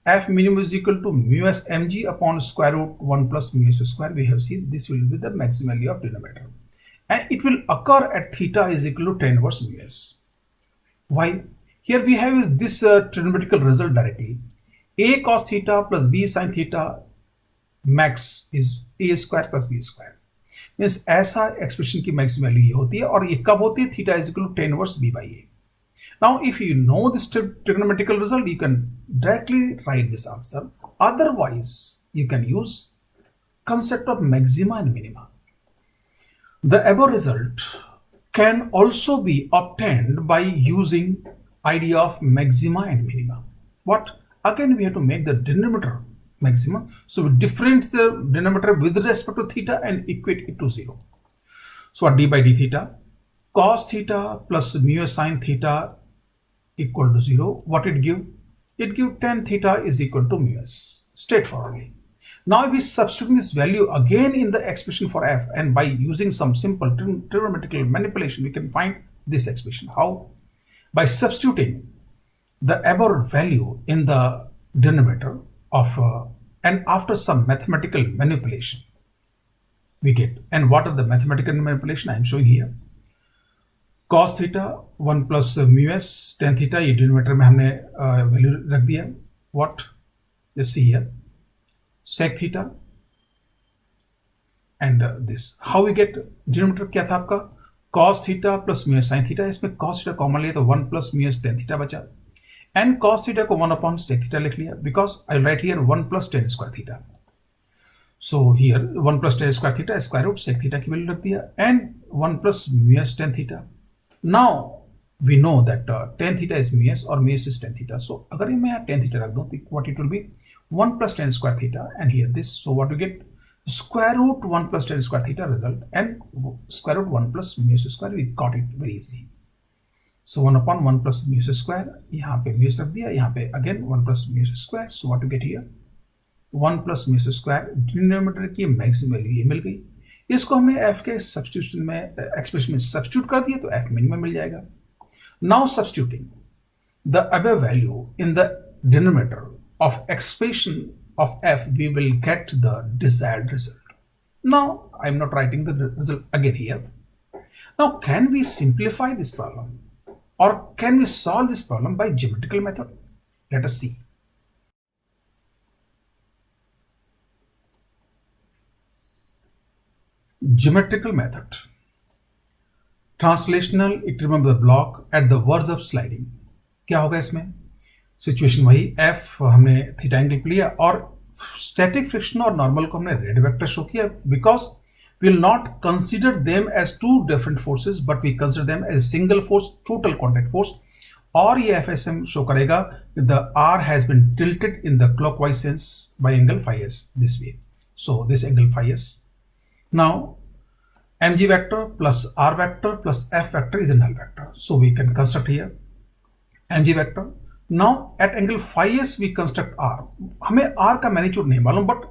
A: F minimum is equal to mu s mg upon square root 1 plus mu s square. We have seen this will be the maximum value of denominator, and it will occur at theta is equal to tan inverse mu s. Why? Here we have this trigonometrical result directly. A cos theta plus b sin theta max is a square plus b square. Means ऐसा expression की maximum value ये होती है, और ये कब होती है? Theta is equal to tan inverse b by a. Now if you know this trigonometrical result, you can directly write this answer. Otherwise you can use concept of maxima and minima. The above result can also be obtained by using idea of maxima and minima. What? Again we have to make the denominator maximum. So we differentiate the denominator with respect to theta and equate it to 0. So what? D by d theta cos theta plus mu sin theta equal to 0. What it give? It give tan theta is equal to mu s, straightforwardly. Now if we substitute this value again in the expression for f, and by using some simple trigonometrical manipulation, we can find this expression. How? By substituting the above value in the denominator of and after some mathematical manipulation we get. And what are the mathematical manipulation I am showing here? Cos theta 1 plus mu s tan theta, ये denominator में हमने value रख दिया. What? Let's see here. Sec theta and this. How we get denominator? क्या था आपका? Cos theta plus mu s sin theta. इसमें cos theta common लिया तो 1 plus mu s tan theta बचा, and cos theta को 1 upon sec theta लिख लिया, because I write here 1 plus tan square theta. So here 1 plus tan square theta square root sec theta की value रख दिया, and 1 plus mu s tan theta. Now we know that tan theta is mu s और mu s is tan theta. So अगर मैं यहाँ tan theta रख दूँ तो what it will be? 1 plus tan square theta, and here this. So what we get? Square root 1 plus tan square theta result, and square root 1 plus mu s square. We got it very easily. So 1 upon 1 plus mu s square, यहाँ पे mu s रख दिया, यहाँ पे again 1 plus mu s square. So what you get here? 1 plus mu s square. Denominator की maximum value ये मिल गई. इसको हमने f के सब्स्टिट्यूशन में एक्सप्रेशन में सब्स्टिट्यूट कर दिया तो f मिनिमम मिल जाएगा. Now substituting the above value in the denominator of expression of f, we will get the desired result. Now I'm not writing the result again here. Now can we simplify this problem, or can we solve this problem by geometrical method? Let us see. Geometrical method. Translational equilibrium of the block at the verge of sliding. क्या होगा इसमें? Situation वही, f हमने theta angle पे लिया और static friction और normal को हमने रेड वेक्टर शो किया, because we will not consider them as two different forces but we consider them as single force, total contact force. और ये FSM शो करेगा the R has been tilted in the clockwise sense by angle phi s this way. So this angle phi s. Now mg vector plus r vector plus f vector is a null vector. So we can construct here mg vector. Now at angle phi s we construct r. हमें r का magnitude नहीं मालूम but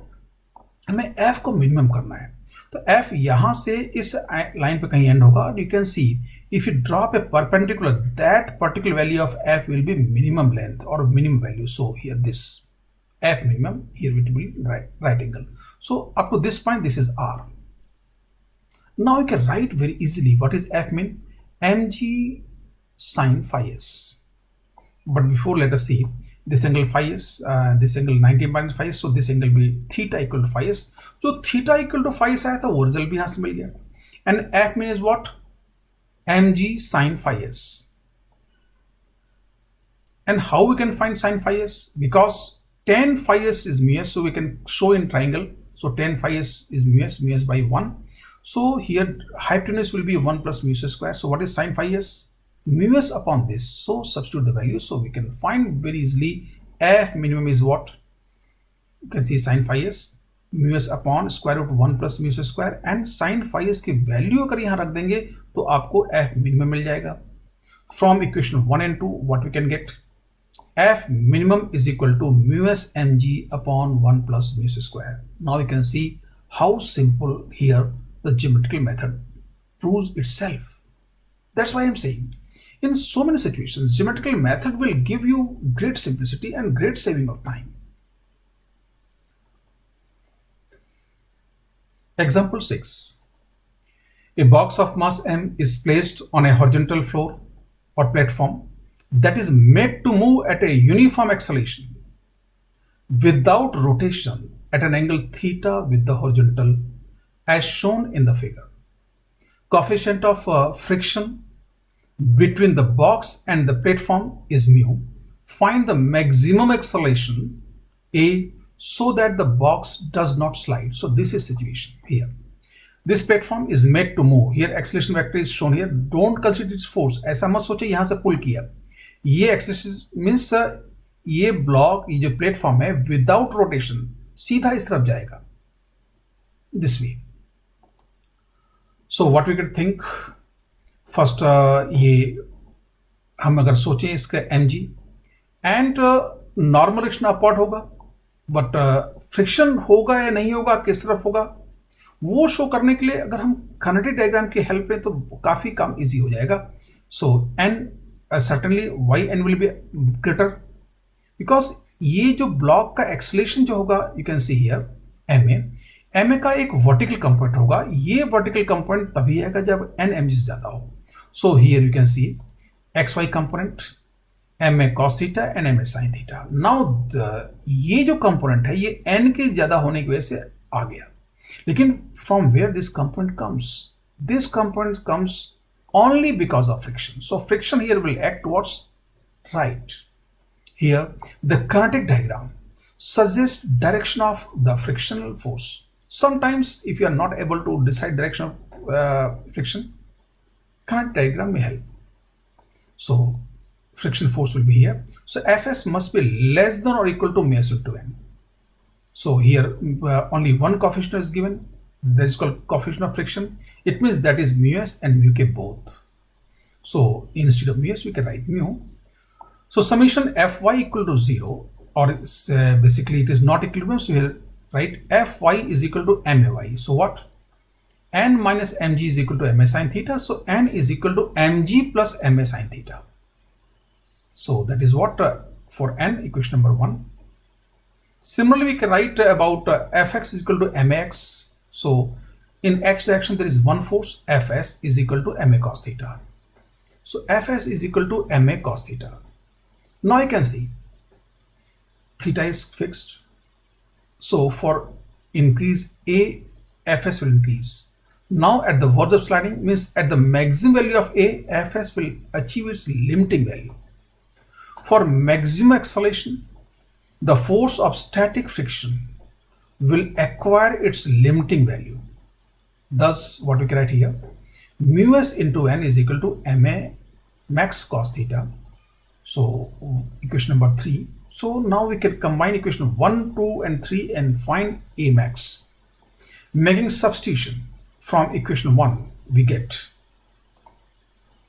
A: हमें f को minimum करना है. तो f यहां से इस लाइन पे कहीं एंड होगा. You can see if you drop a perpendicular, that particular value of f will be minimum length or minimum value. So here this f minimum, here it will be right angle. So up to this point this is r. Now you can write very easily what is f min, mg sine phi s. But before, let us see this angle phi s, this angle 90 minus phi s, so this angle will be theta equal to phi s. So theta equal to phi s आया था, वो result भी यहाँ से मिल गया. And f min is what? mg sine phi s. And how we can find sine phi s? Because tan phi s is mu s, so we can show in triangle. So tan phi s is mu s by 1. So here hypotenuse will be 1 plus mu s square. So what is sine phi s? Mu s upon this. So substitute the value. So we can find very easily f minimum is what? You can see sine phi s mu s upon square root 1 plus mu s square, and sine phi s की value अगर यहाँ रख देंगे तो आपको f minimum मिल जाएगा. From equation 1 and 2 what we can get? f minimum is equal to mu s mg upon 1 plus mu s square. Now you can see how simple here the geometrical method proves itself. That's why I'm saying in so many situations geometrical method will give you great simplicity and great saving of time. Example 6. A box of mass m is placed on a horizontal floor or platform that is made to move at a uniform acceleration without rotation at an angle theta with the horizontal as shown in the figure. Coefficient of friction between the box and the platform is mu. Find the maximum acceleration A so that the box does not slide. So this is situation here. This platform is made to move. Here acceleration vector is shown here. Don't consider its force. ऐसा मत सोचे यहाँ से पुल किया. ये acceleration means ये block, ये जो प्लेटफॉर्म है विदाउट रोटेशन सीधा इस तरफ जाएगा. This way. So what we could think first, ये हम अगर सोचें इसका mg and नॉर्मल रिएक्शन अपॉर्ड होगा, बट फ्रिक्शन होगा या नहीं होगा, किस तरफ होगा, वो शो करने के लिए अगर हम काइनेटिक डायग्राम की हेल्प लें तो काफी काम इजी हो जाएगा. सो n certainly yn will be greater because ये जो ब्लॉक का एक्सेलेरेशन जो होगा you can see here ma का एक वर्टिकल कंपोनेंट होगा. ये वर्टिकल कंपोनेंट तभी आएगा जब n mg से ज्यादा हो. So here you can C xy component ma cos theta and ma sin theta. Now ये जो कंपोनेंट है ये n के ज्यादा होने की वजह से आ गया. लेकिन from where this component comes? This component comes only because of friction. So friction here will act towards right. Here the kinetic diagram suggests direction of the frictional force. Sometimes if you are not able to decide direction of friction, kinetic diagram may help. So friction force will be here. So Fs must be less than or equal to mu s into n. So here only one coefficient is given. That is called coefficient of friction. It means that is mu s and mu k both. So instead of mu s we can write mu. So summation Fy equal to 0, or basically it is not equilibrium, so we'll write Fy is equal to may. So what? N minus mg is equal to ma sin theta. So n is equal to mg plus ma sin theta. So that is what for n, equation number 1. Similarly, we can write about fx is equal to max. So in x direction there is one force, fs is equal to ma cos theta. So fs is equal to ma cos theta. Now you can see theta is fixed. So for increase a, fs will increase. Now at the verge of sliding means at the maximum value of a, fs will achieve its limiting value. For maximum acceleration, the force of static friction will acquire its limiting value. Thus, what we can write here, mu s into n is equal to ma max cos theta. So, equation number 3. So, now we can combine equation 1, 2, and 3 and find a max. Making substitution from equation 1, we get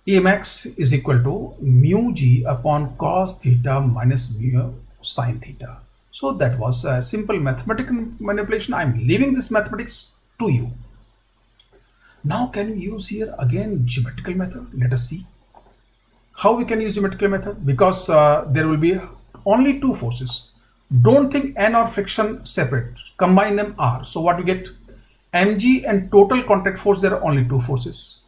A: a max is equal to mu g upon cos theta minus mu sin theta. So that was a simple mathematical manipulation. I am leaving this mathematics to you. Now can you use here again geometrical method? Let us see how we can use geometrical method, because there will be only two forces. Don't think n or friction separate, combine them r. So what we get, mg and total contact force, there are only two forces,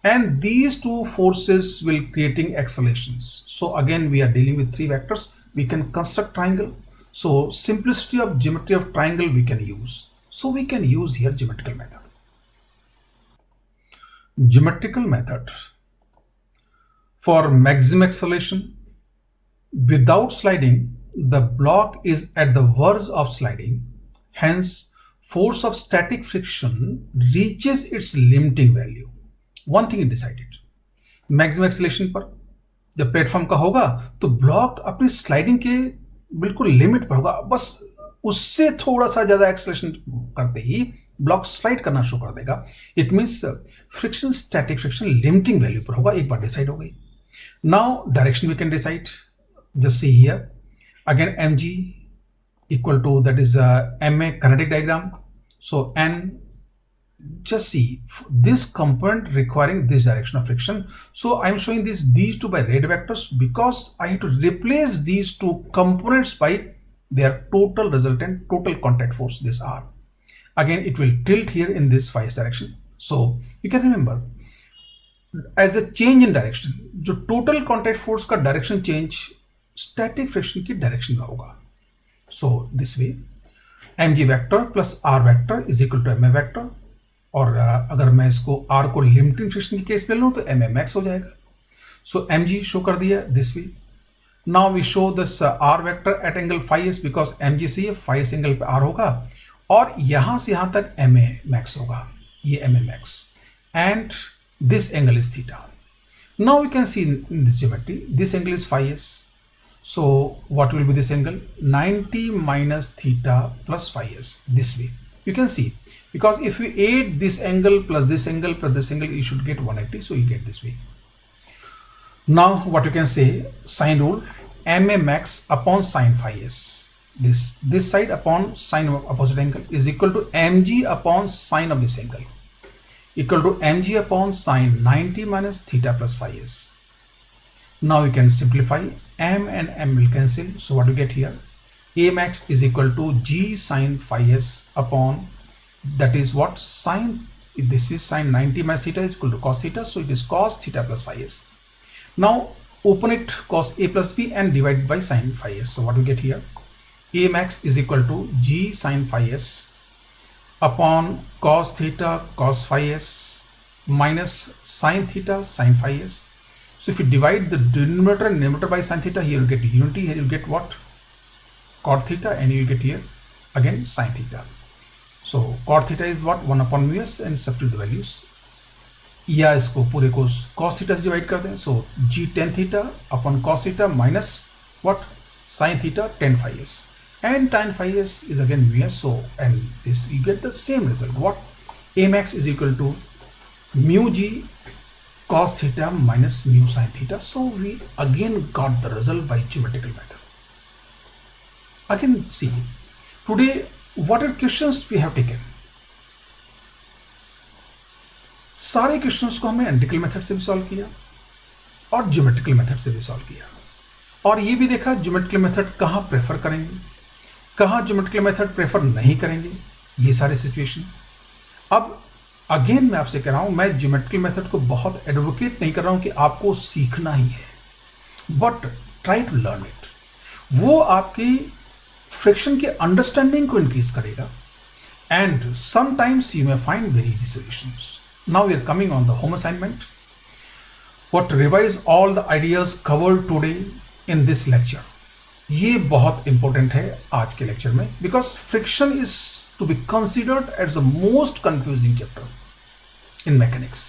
A: and these two forces will creating accelerations. So again we are dealing with three vectors. We can construct triangle. So simplicity of geometry of triangle we can use. So we can use here geometrical method. Geometrical method for maximum acceleration without sliding, the block is at the verge of sliding. Hence, force of static friction reaches its limiting value. One thing is decided. Maximum acceleration पर जब platform का होगा तो block अपनी sliding के बिल्कुल limit पर होगा, बस उससे थोड़ा सा ज्यादा एक्सेलरेशन करते ही ब्लॉक स्लाइड करना शुरू कर देगा. It means friction, static friction limiting value पर होगा. एक बार डिसाइड हो गई. Now direction we can decide. Just see here again mg equal to, that is ma kinetic diagram. So n, just see this component requiring this direction of friction. So I am showing these two by red vectors because I have to replace these two components by their total resultant total contact force, this r. Again it will tilt here in this phi direction. So you can remember as a change in direction, जो total contact force का direction change static friction की direction में होगा. So this way mg vector plus r vector is equal to ma vector. और अगर मैं इसको r को लिमिटिंग फ्रिक्शन के केस में लूँ तो ma max हो जाएगा. सो mg शो कर दिया this way. Now we show this r vector at angle phi s, because mg से ये फाई s एंगल पे r होगा और यहां से यहां तक ma max होगा, ये ma max, and this angle is theta. Now we can see in this geometry this angle is phi s. So what will be this angle? 90 minus theta plus phi s, this way. You can see, because if you add this angle plus this angle plus this angle, you should get 180. So you get this way. Now what you can say, sine rule, ma max upon sine phi s. This side upon sine of opposite angle is equal to mg upon sine of this angle, equal to mg upon sine 90 minus theta plus phi s. Now you can simplify, m and m will cancel. So what you get here, a max is equal to g sine phi s upon, that is what, sine, this is sine 90 minus theta is equal to cos theta, so it is cos theta plus phi s. Now open it, cos a plus b and divide by sine phi s. So what you get here, a max is equal to g sine phi s upon cos theta cos phi s minus sine theta sine phi s. So if you divide the denominator and numerator by sin theta, here you get unity, here you get what, cot theta, and you get here again sin theta. So cot theta is what, 1 upon mu s, and substitute the values. या इसको पूरे को cos theta से divide कर दें. So g tan theta upon cos theta minus what, sin theta tan phi s, and tan phi s is again mu s. So and this you get the same result. What, a max is equal to mu g cos theta minus mu sin theta. So we again got the result by geometrical method. Again see, today what are questions we have taken. सारे questions को हमने analytical method से भी solve किया और geometrical method से भी solve किया, और ये भी देखा ज्योमेट्रिकल मेथड कहाँ प्रेफर करेंगे, कहाँ ज्योमेट्रिकल मेथड प्रेफर नहीं करेंगे, ये सारे सिचुएशन। अब अगेन मैं आपसे कह रहा हूं, मैं ज्योमेट्रिकल मेथड को बहुत एडवोकेट नहीं कर रहा हूं कि आपको सीखना ही है, but try to learn it. वो आपकी फ्रिक्शन के अंडरस्टैंडिंग को इंक्रीज करेगा and sometimes you may find very easy solutions. Now we are coming on the home assignment. What revise all the ideas covered today in this lecture. ये बहुत important है आज के लेक्चर में, because friction is to be considered as the most confusing chapter in mechanics.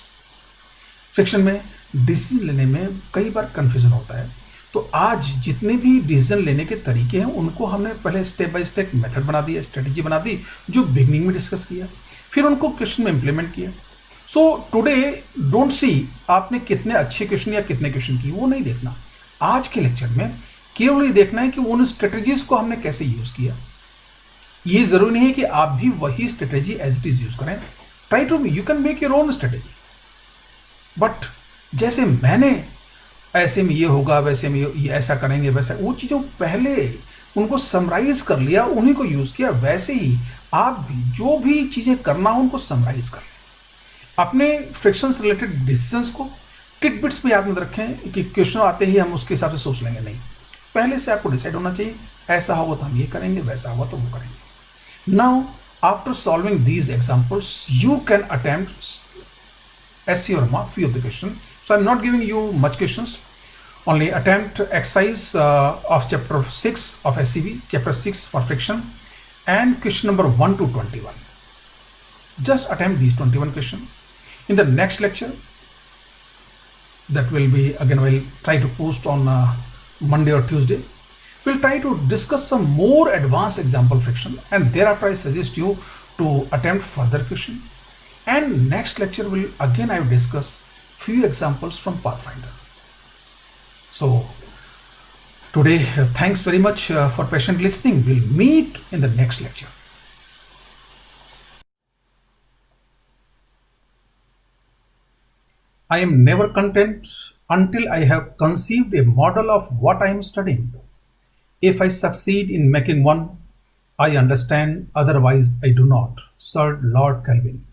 A: Friction में decision लेने में कई बार कंफ्यूजन होता है, तो आज जितने भी डिसीजन लेने के तरीके हैं उनको हमने पहले स्टेप बाय स्टेप मेथड बना दिया, स्ट्रेटेजी बना दी, जो बिगनिंग में डिस्कस किया, फिर उनको क्वेश्चन में इंप्लीमेंट किया। सो टुडे डोंट सी आपने कितने अच्छे क्वेश्चन या कितने क्वेश्चन किए, वो नहीं देखना। आज के लेक्चर में केवल ये देखना है कि उन स्ट्रेटेजीज को हमने कैसे यूज किया। ये जरूरी नहीं है कि आप भी वही strategy as it is use करें। Try to you can make your own strategy, but जैसे मैंने ऐसे में ये होगा, वैसे में ये ऐसा करेंगे, वैसा, वो चीज़ों पहले उनको समराइज कर लिया, उन्हीं को यूज किया। वैसे ही आप भी जो भी चीज़ें करना हो उनको समराइज कर लें। अपने फ्रिक्शन से रिलेटेड डिसीजंस को टिटबिट्स में याद में रखें कि क्वेश्चन आते ही हम उसके हिसाब से सोच लेंगे, नहीं, पहले से आपको डिसाइड होना चाहिए, ऐसा होगा तो हम ये करेंगे, वैसा होगा तो वो करेंगे। Now after solving these examples you can attempt SC or MA few of the question. So I'm not giving you much questions. Only attempt exercise of chapter 6 of SCB, chapter 6 for friction, and question number 1 to 21. Just attempt these 21 questions. In the next lecture, that will be again, we'll try to post on Monday or Tuesday. We'll try to discuss some more advanced example friction, and thereafter I suggest you to attempt further question. And next lecture will again I will discuss few examples from Pathfinder. So today, thanks very much for patient listening. We'll meet in the next lecture. I am never content until I have conceived a model of what I am studying. If I succeed in making one, I understand, otherwise I do not. Sir Lord Kelvin.